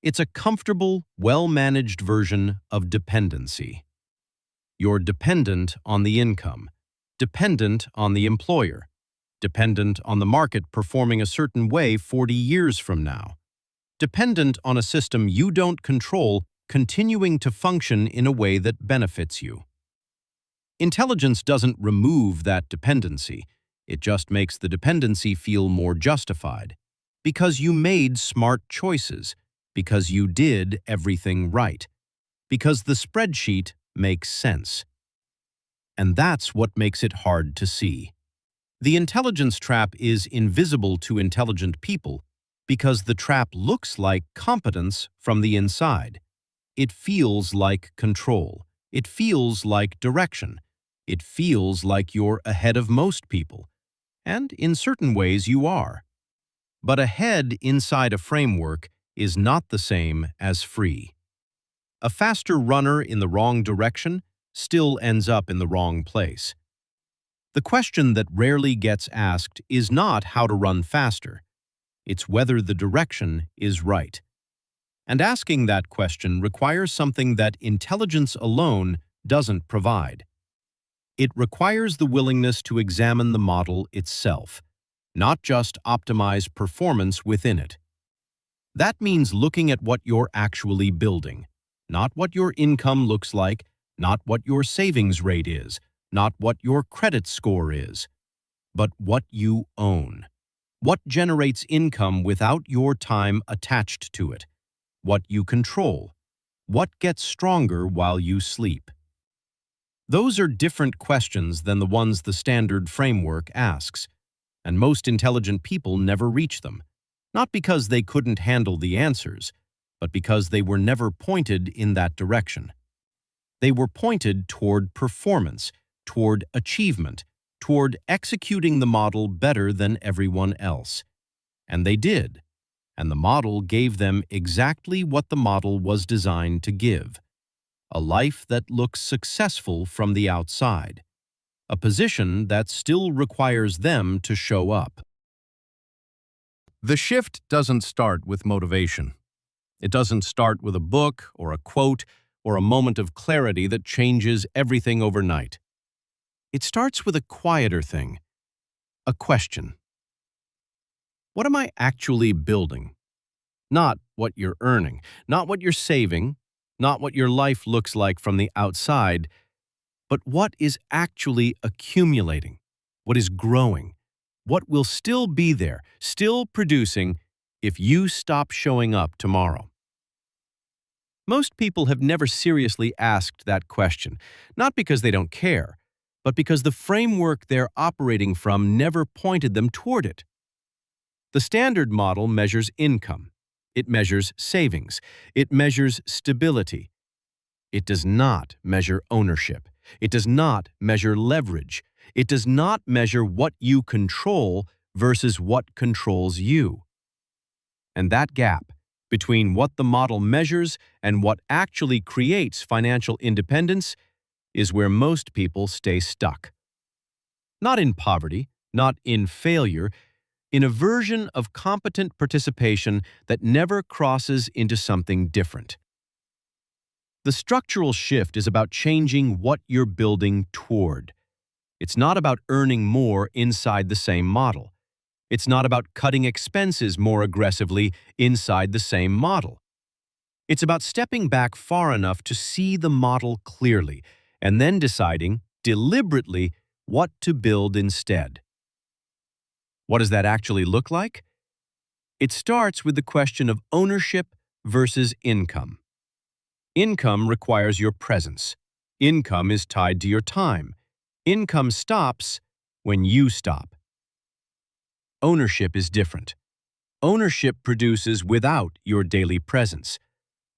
It's a comfortable, well-managed version of dependency. You're dependent on the income, dependent on the employer, dependent on the market performing a certain way 40 years from now, dependent on a system you don't control continuing to function in a way that benefits you. Intelligence doesn't remove that dependency. It just makes the dependency feel more justified, because you made smart choices, because you did everything right, because the spreadsheet makes sense. And that's what makes it hard to see. The intelligence trap is invisible to intelligent people because the trap looks like competence from the inside. It feels like control. It feels like direction. It feels like you're ahead of most people. And in certain ways you are. But ahead inside a framework is not the same as free. A faster runner in the wrong direction still ends up in the wrong place. The question that rarely gets asked is not how to run faster. It's whether the direction is right. And asking that question requires something that intelligence alone doesn't provide. It requires the willingness to examine the model itself, not just optimize performance within it. That means looking at what you're actually building, not what your income looks like, not what your savings rate is, not what your credit score is, but what you own. What generates income without your time attached to it? What you control? What gets stronger while you sleep? Those are different questions than the ones the standard framework asks, and most intelligent people never reach them, not because they couldn't handle the answers, but because they were never pointed in that direction. They were pointed toward performance, toward achievement, toward executing the model better than everyone else. And they did, and the model gave them exactly what the model was designed to give: a life that looks successful from the outside, a position that still requires them to show up. The shift doesn't start with motivation. It doesn't start with a book or a quote or a moment of clarity that changes everything overnight. It starts with a quieter thing, a question. What am I actually building? Not what you're earning, not what you're saving, not what your life looks like from the outside, but what is actually accumulating, what is growing, what will still be there, still producing, if you stop showing up tomorrow. Most people have never seriously asked that question, not because they don't care, but because the framework they're operating from never pointed them toward it. The standard model measures income. It measures savings. It measures stability. It does not measure ownership. It does not measure leverage. It does not measure what you control versus what controls you. And that gap between what the model measures and what actually creates financial independence is where most people stay stuck. Not in poverty, not in failure, in a version of competent participation that never crosses into something different. The structural shift is about changing what you're building toward. It's not about earning more inside the same model. It's not about cutting expenses more aggressively inside the same model. It's about stepping back far enough to see the model clearly and then deciding, deliberately, what to build instead. What does that actually look like? It starts with the question of ownership versus income. Income requires your presence. Income is tied to your time. Income stops when you stop. Ownership is different. Ownership produces without your daily presence.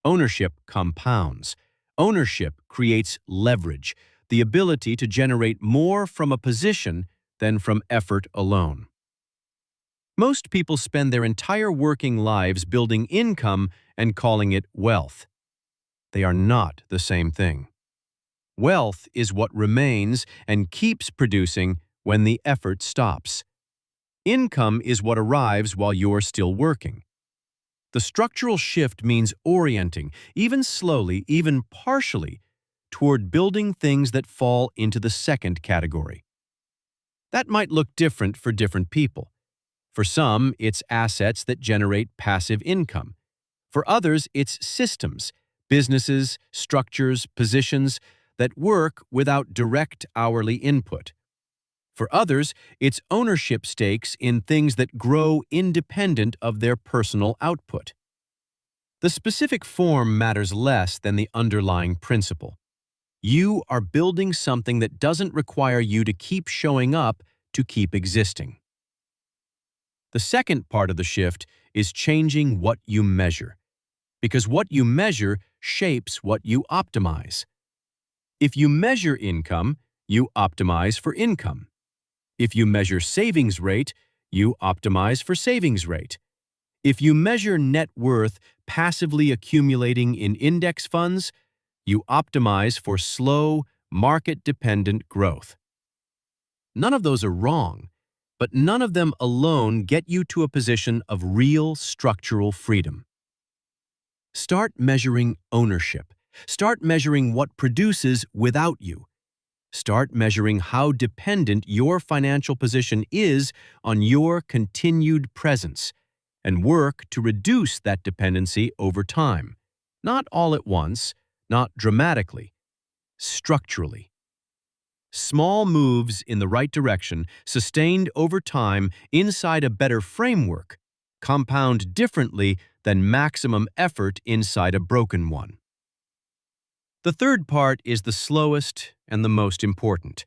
Ownership compounds. Ownership creates leverage, the ability to generate more from a position than from effort alone. Most people spend their entire working lives building income and calling it wealth. They are not the same thing. Wealth is what remains and keeps producing when the effort stops. Income is what arrives while you're still working. The structural shift means orienting, even slowly, even partially, toward building things that fall into the second category. That might look different for different people. For some, it's assets that generate passive income. For others, it's systems, businesses, structures, positions that work without direct hourly input. For others, it's ownership stakes in things that grow independent of their personal output. The specific form matters less than the underlying principle. You are building something that doesn't require you to keep showing up to keep existing. The second part of the shift is changing what you measure, because what you measure shapes what you optimize. If you measure income, you optimize for income. If you measure savings rate, you optimize for savings rate. If you measure net worth passively accumulating in index funds, you optimize for slow, market-dependent growth. None of those are wrong, but none of them alone get you to a position of real structural freedom. Start measuring ownership. Start measuring what produces without you. Start measuring how dependent your financial position is on your continued presence, and work to reduce that dependency over time. Not all at once, not dramatically, structurally. Small moves in the right direction, sustained over time inside a better framework, compound differently than maximum effort inside a broken one. The third part is the slowest and the most important.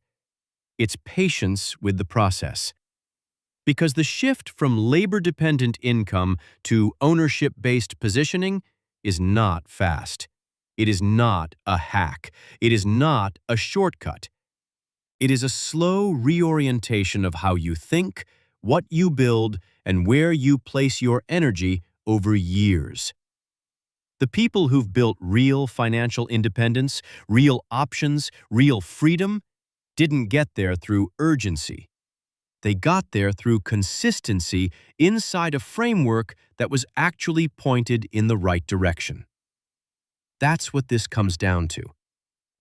It's patience with the process. Because the shift from labor-dependent income to ownership-based positioning is not fast. It is not a hack. It is not a shortcut. It is a slow reorientation of how you think, what you build, and where you place your energy over years. The people who've built real financial independence, real options, real freedom, didn't get there through urgency. They got there through consistency inside a framework that was actually pointed in the right direction. That's what this comes down to.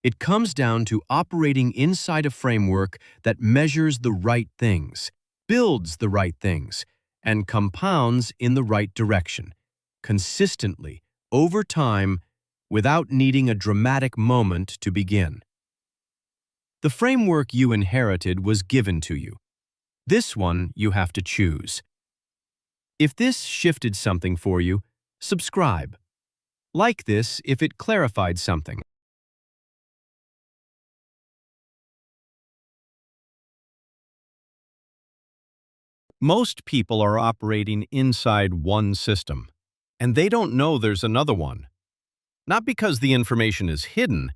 It comes down to operating inside a framework that measures the right things, builds the right things, and compounds in the right direction, consistently, over time, without needing a dramatic moment to begin. The framework you inherited was given to you. This one you have to choose. If this shifted something for you, subscribe. Like this if it clarified something. Most people are operating inside one system, and they don't know there's another one. Not because the information is hidden,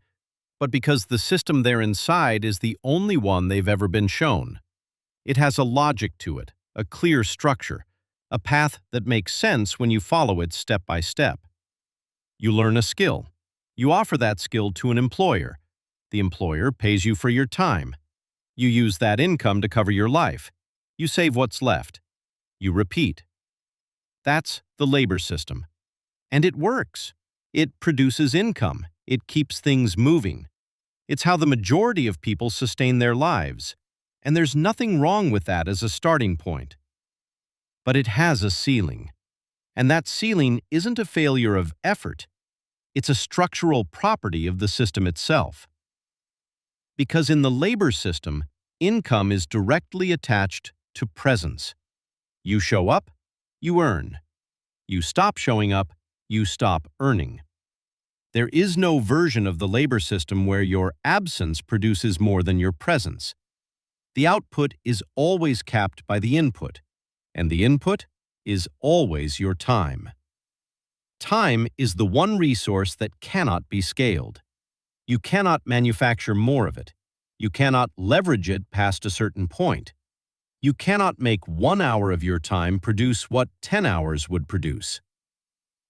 but because the system they're inside is the only one they've ever been shown. It has a logic to it, a clear structure, a path that makes sense when you follow it step by step. You learn a skill. You offer that skill to an employer. The employer pays you for your time. You use that income to cover your life. You save what's left. You repeat. That's the labor system. And it works. It produces income. It keeps things moving. It's how the majority of people sustain their lives. And there's nothing wrong with that as a starting point. But it has a ceiling. And that ceiling isn't a failure of effort. It's a structural property of the system itself. Because in the labor system, income is directly attached to presence. You show up, you earn. You stop showing up, you stop earning. There is no version of the labor system where your absence produces more than your presence. The output is always capped by the input, and the input is always your time. Time is the one resource that cannot be scaled. You cannot manufacture more of it. You cannot leverage it past a certain point. You cannot make 1 hour of your time produce what 10 hours would produce.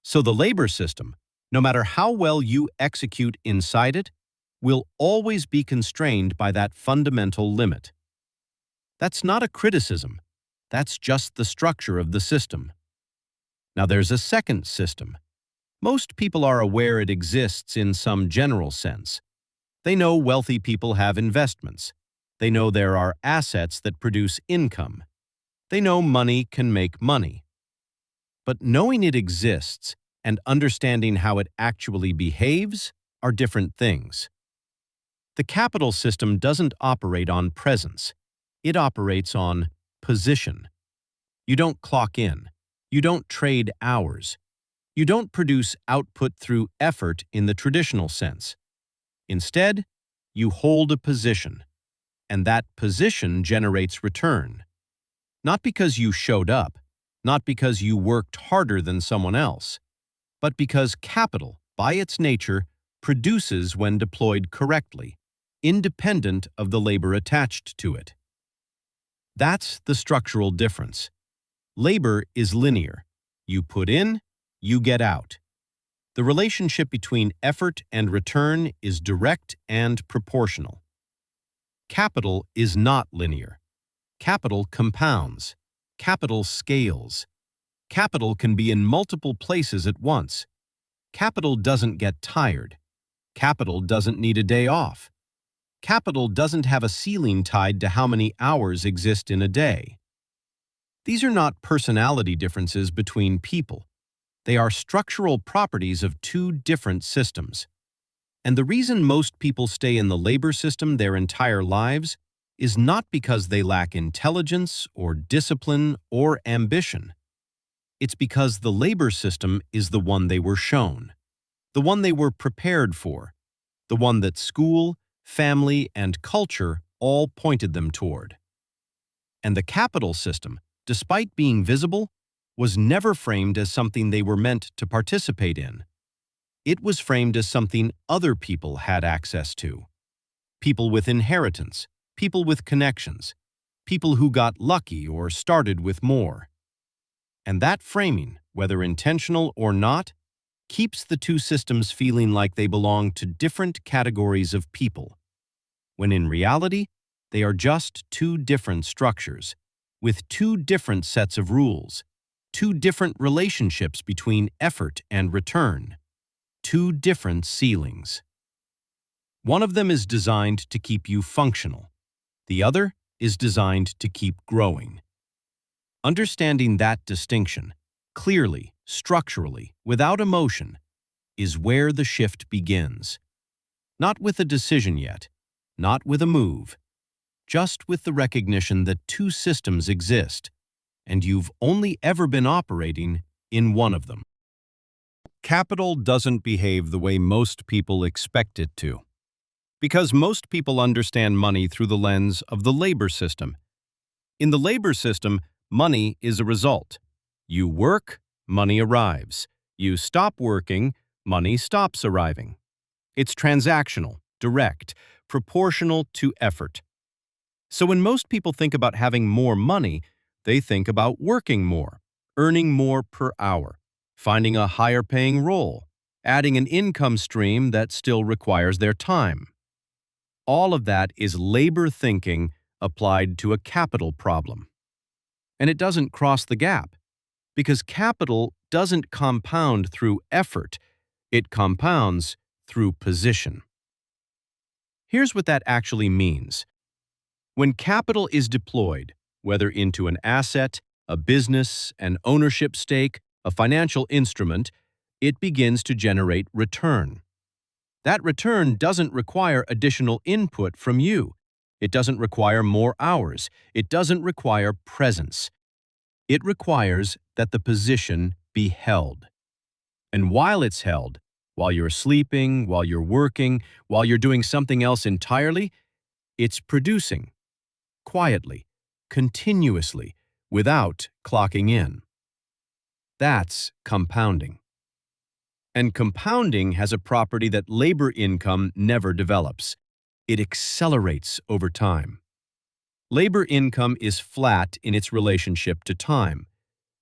So the labor system, no matter how well you execute inside it, will always be constrained by that fundamental limit. That's not a criticism. That's just the structure of the system. Now there's a second system. Most people are aware it exists in some general sense. They know wealthy people have investments. They know there are assets that produce income. They know money can make money. But knowing it exists and understanding how it actually behaves are different things. The capital system doesn't operate on presence. It operates on position. You don't clock in. You don't trade hours. You don't produce output through effort in the traditional sense. Instead, you hold a position. And that position generates return. Not because you showed up, not because you worked harder than someone else, but because capital, by its nature, produces when deployed correctly, independent of the labor attached to it. That's the structural difference. Labor is linear. You put in, you get out. The relationship between effort and return is direct and proportional. Capital is not linear. Capital compounds. Capital scales. Capital can be in multiple places at once. Capital doesn't get tired. Capital doesn't need a day off. Capital doesn't have a ceiling tied to how many hours exist in a day. These are not personality differences between people. They are structural properties of two different systems. And the reason most people stay in the labor system their entire lives is not because they lack intelligence or discipline or ambition. It's because the labor system is the one they were shown, the one they were prepared for, the one that school, family, and culture all pointed them toward. And the capital system, despite being visible, was never framed as something they were meant to participate in. It was framed as something other people had access to. People with inheritance, people with connections, people who got lucky or started with more. And that framing, whether intentional or not, keeps the two systems feeling like they belong to different categories of people, when in reality, they are just two different structures, with two different sets of rules, two different relationships between effort and return, two different ceilings. One of them is designed to keep you functional. The other is designed to keep growing. Understanding that distinction, clearly, structurally, without emotion, is where the shift begins. Not with a decision yet, not with a move, just with the recognition that two systems exist, and you've only ever been operating in one of them. Capital doesn't behave the way most people expect it to, because most people understand money through the lens of the labor system. In the labor system, money is a result. You work, money arrives. You stop working, money stops arriving. It's transactional, direct, proportional to effort. So when most people think about having more money, they think about working more, earning more per hour, finding a higher paying role, adding an income stream that still requires their time. All of that is labor thinking applied to a capital problem. And it doesn't cross the gap, because capital doesn't compound through effort, it compounds through position. Here's what that actually means. When capital is deployed, whether into an asset, a business, an ownership stake, a financial instrument, it begins to generate return. That return doesn't require additional input from you. It doesn't require more hours. It doesn't require presence. It requires that the position be held. And while it's held, while you're sleeping, while you're working, while you're doing something else entirely, it's producing, quietly, continuously, without clocking in. That's compounding. And compounding has a property that labor income never develops. It accelerates over time. Labor income is flat in its relationship to time.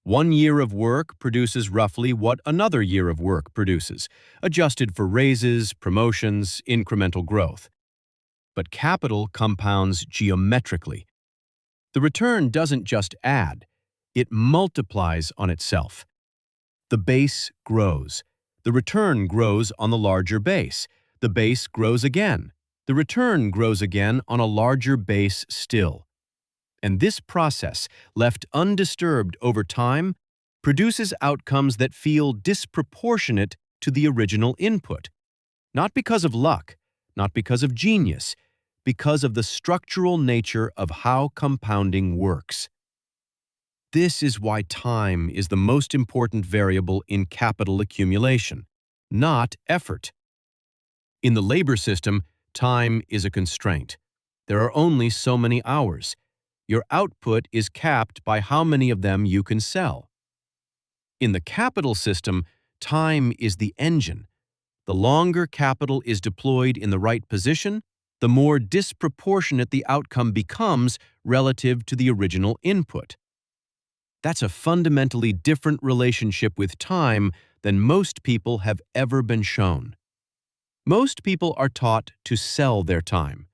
1 year of work produces roughly what another year of work produces, adjusted for raises, promotions, incremental growth. But capital compounds geometrically. The return doesn't just add, it multiplies on itself. The base grows. The return grows on the larger base. The base grows again. The return grows again on a larger base still. And this process, left undisturbed over time, produces outcomes that feel disproportionate to the original input. Not because of luck, not because of genius, because of the structural nature of how compounding works. This is why time is the most important variable in capital accumulation, not effort. In the labor system, time is a constraint. There are only so many hours. Your output is capped by how many of them you can sell. In the capital system, time is the engine. The longer capital is deployed in the right position, the more disproportionate the outcome becomes relative to the original input. That's a fundamentally different relationship with time than most people have ever been shown. Most people are taught to sell their time.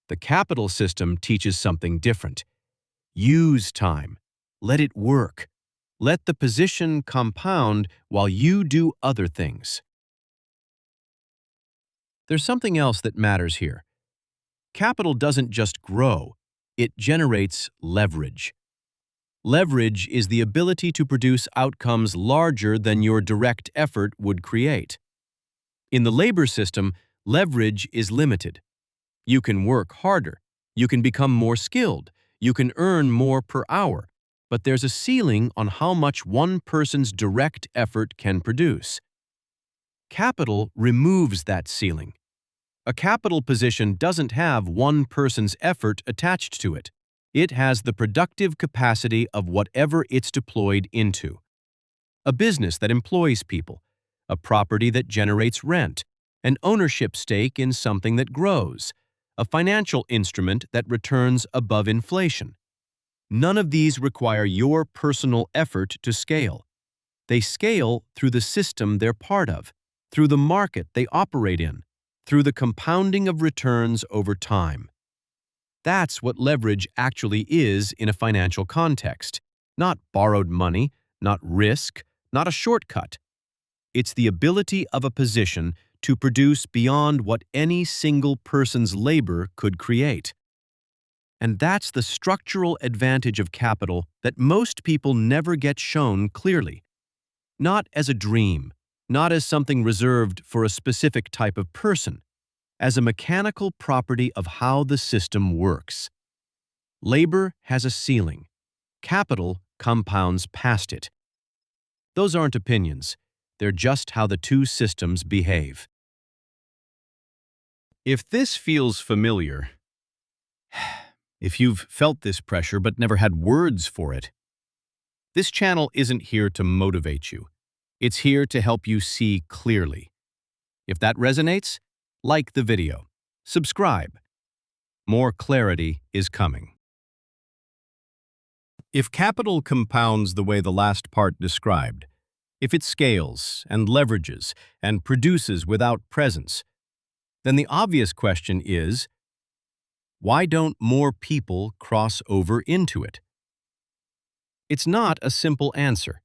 The capital system teaches something different. Use time. Let it work. Let the position compound while you do other things. There's something else that matters here. Capital doesn't just grow, it generates leverage. Leverage is the ability to produce outcomes larger than your direct effort would create. In the labor system, leverage is limited. You can work harder, you can become more skilled, you can earn more per hour, but there's a ceiling on how much one person's direct effort can produce. Capital removes that ceiling. A capital position doesn't have one person's effort attached to it. It has the productive capacity of whatever it's deployed into. A business that employs people, a property that generates rent, an ownership stake in something that grows, a financial instrument that returns above inflation. None of these require your personal effort to scale. They scale through the system they're part of, through the market they operate in, through the compounding of returns over time. That's what leverage actually is in a financial context. Not borrowed money, not risk, not a shortcut. It's the ability of a position to produce beyond what any single person's labor could create. And that's the structural advantage of capital that most people never get shown clearly. Not as a dream, not as something reserved for a specific type of person, as a mechanical property of how the system works. Labor has a ceiling. Capital compounds past it. Those aren't opinions. They're just how the two systems behave. If this feels familiar, if you've felt this pressure but never had words for it, this channel isn't here to motivate you. It's here to help you see clearly. If that resonates, like the video. Subscribe. More clarity is coming. If capital compounds the way the last part described, if it scales and leverages and produces without presence, then the obvious question is, why don't more people cross over into it? It's not a simple answer,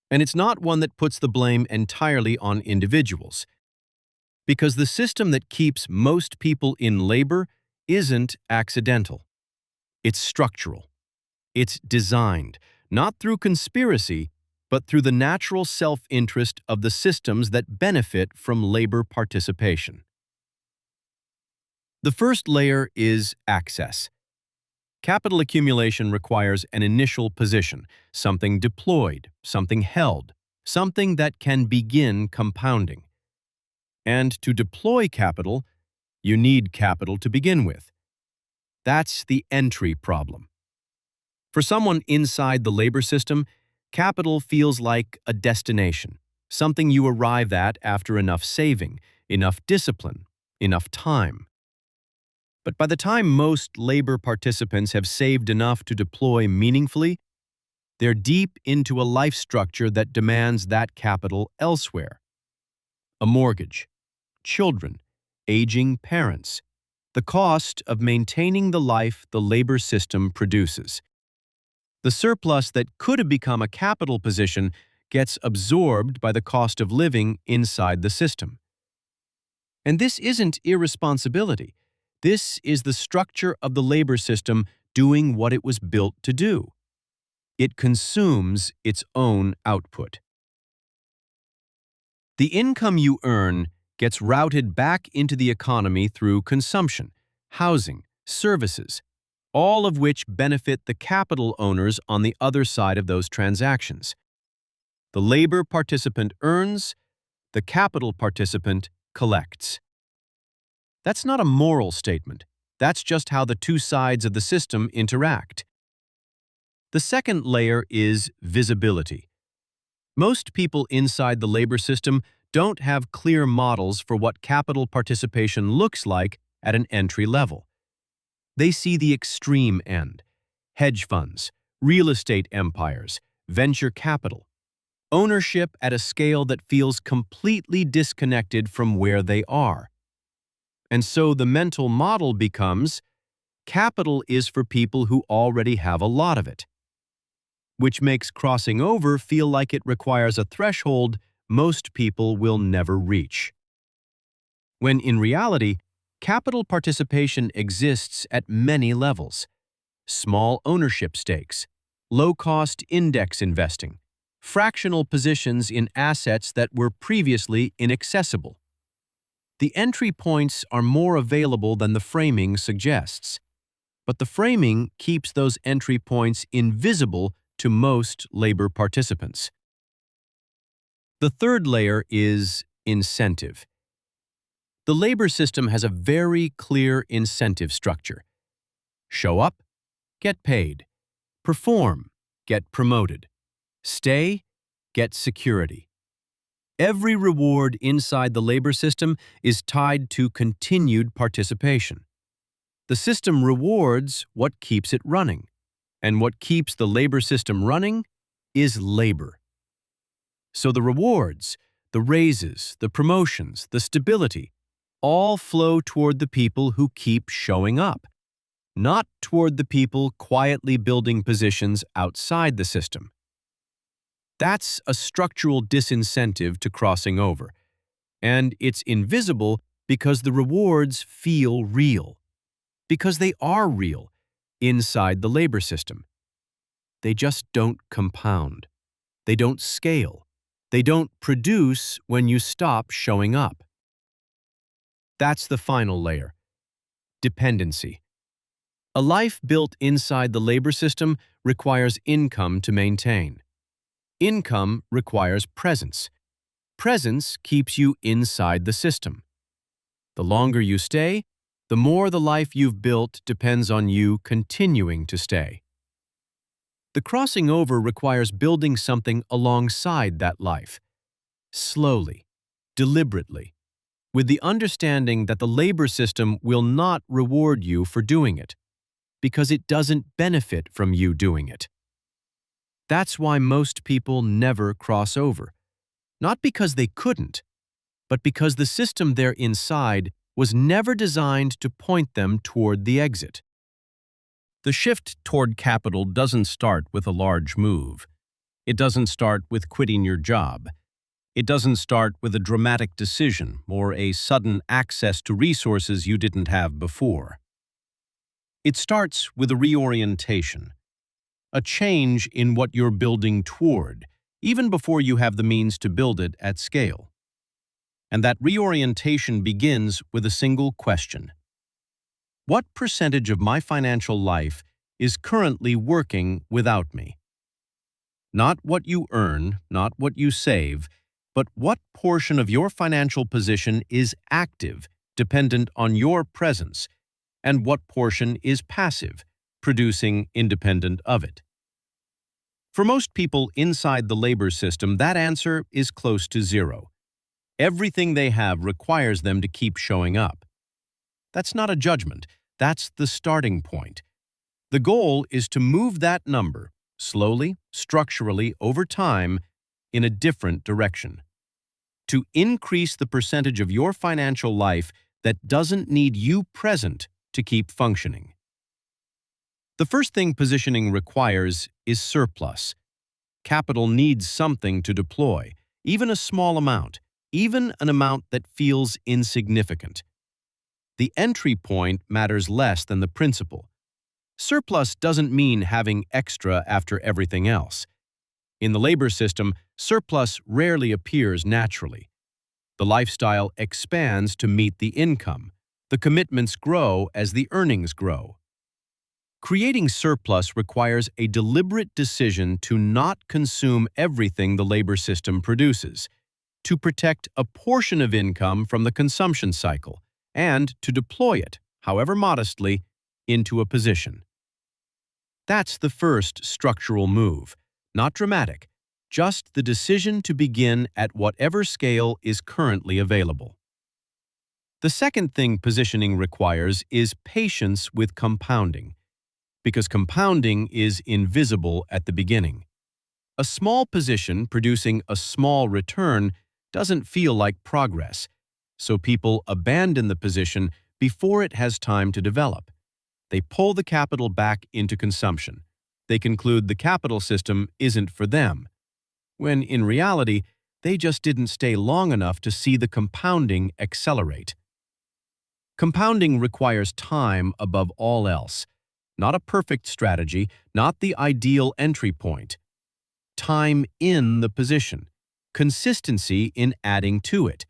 and it's not one that puts the blame entirely on individuals. Because the system that keeps most people in labor isn't accidental. It's structural. It's designed, not through conspiracy, but through the natural self-interest of the systems that benefit from labor participation. The first layer is access. Capital accumulation requires an initial position, something deployed, something held, something that can begin compounding. And to deploy capital, you need capital to begin with. That's the entry problem. For someone inside the labor system, capital feels like a destination, something you arrive at after enough saving, enough discipline, enough time. But by the time most labor participants have saved enough to deploy meaningfully, they're deep into a life structure that demands that capital elsewhere. A mortgage, children, aging parents, the cost of maintaining the life the labor system produces. The surplus that could have become a capital position gets absorbed by the cost of living inside the system. And this isn't irresponsibility. This is the structure of the labor system doing what it was built to do. It consumes its own output. The income you earn gets routed back into the economy through consumption, housing, services, all of which benefit the capital owners on the other side of those transactions. The labor participant earns, the capital participant collects. That's not a moral statement. That's just how the two sides of the system interact. The second layer is visibility. Most people inside the labor system don't have clear models for what capital participation looks like at an entry level. They see the extreme end: hedge funds, real estate empires, venture capital. ownership at a scale that feels completely disconnected from where they are. And so the mental model becomes, capital is for people who already have a lot of it, which makes crossing over feel like it requires a threshold most people will never reach. When in reality, capital participation exists at many levels: small ownership stakes, low-cost index investing, fractional positions in assets that were previously inaccessible. The entry points are more available than the framing suggests, but the framing keeps those entry points invisible to most labor participants. The third layer is incentive. The labor system has a very clear incentive structure. Show up, get paid. Perform, get promoted. Stay, get security. Every reward inside the labor system is tied to continued participation. The system rewards what keeps it running, and what keeps the labor system running is labor. So the rewards, the raises, the promotions, the stability, all flow toward the people who keep showing up, not toward the people quietly building positions outside the system. That's a structural disincentive to crossing over, and it's invisible because the rewards feel real, because they are real inside the labor system. They just don't compound. They don't scale. They don't produce when you stop showing up. That's the final layer: dependency. A life built inside the labor system requires income to maintain. Income requires presence. Presence keeps you inside the system. The longer you stay, the more the life you've built depends on you continuing to stay. The crossing over requires building something alongside that life, slowly, deliberately, with the understanding that the labor system will not reward you for doing it, because it doesn't benefit from you doing it. That's why most people never cross over, not because they couldn't, but because the system they're inside was never designed to point them toward the exit. The shift toward capital doesn't start with a large move. It doesn't start with quitting your job. It doesn't start with a dramatic decision or a sudden access to resources you didn't have before. It starts with a reorientation, a change in what you're building toward, even before you have the means to build it at scale. And that reorientation begins with a single question: what percentage of my financial life is currently working without me? Not what you earn, not what you save, but what portion of your financial position is active, dependent on your presence, and what portion is passive, producing independent of it. For most people inside the labor system, that answer is close to zero. Everything they have requires them to keep showing up. That's not a judgment, that's the starting point. The goal is to move that number, slowly, structurally, over time, in a different direction. To increase the percentage of your financial life that doesn't need you present to keep functioning. The first thing positioning requires is surplus. Capital needs something to deploy, even a small amount, even an amount that feels insignificant. The entry point matters less than the principle. Surplus doesn't mean having extra after everything else. In the labor system, surplus rarely appears naturally. The lifestyle expands to meet the income. The commitments grow as the earnings grow. Creating surplus requires a deliberate decision to not consume everything the labor system produces, to protect a portion of income from the consumption cycle, and to deploy it, however modestly, into a position. That's the first structural move, not dramatic, just the decision to begin at whatever scale is currently available. The second thing positioning requires is patience with compounding, because compounding is invisible at the beginning. A small position producing a small return doesn't feel like progress, so people abandon the position before it has time to develop. They pull the capital back into consumption. They conclude the capital system isn't for them, when in reality, they just didn't stay long enough to see the compounding accelerate. Compounding requires time above all else, not a perfect strategy, not the ideal entry point. Time in the position, consistency in adding to it,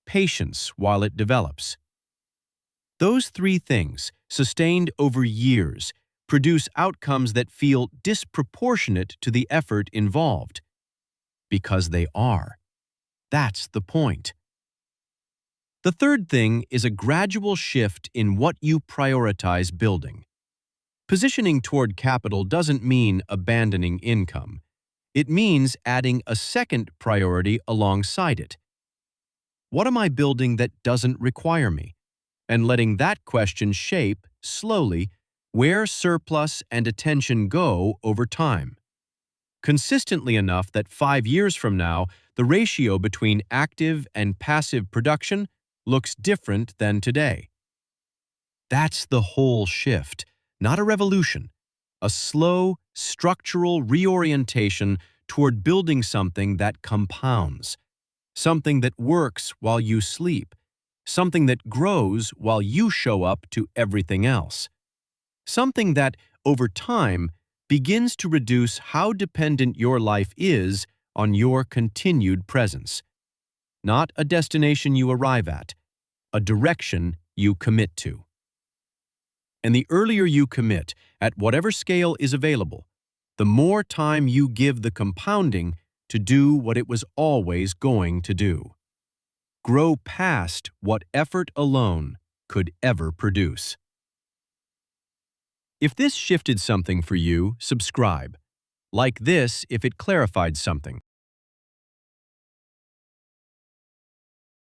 patience while it develops. Those three things, sustained over years, produce outcomes that feel disproportionate to the effort involved. Because they are. That's the point. The third thing is a gradual shift in what you prioritize building. Positioning toward capital doesn't mean abandoning income. It means adding a second priority alongside it. What am I building that doesn't require me? And letting that question shape, slowly, where surplus and attention go over time. Consistently enough that 5 years from now, the ratio between active and passive production looks different than today. That's the whole shift, not a revolution, a slow, structural reorientation toward building something that compounds, something that works while you sleep, something that grows while you show up to everything else, something that, over time, begins to reduce how dependent your life is on your continued presence. Not a destination you arrive at, a direction you commit to. And the earlier you commit, at whatever scale is available, the more time you give the compounding to do what it was always going to do. Grow past what effort alone could ever produce. If this shifted something for you, subscribe. Like this if it clarified something.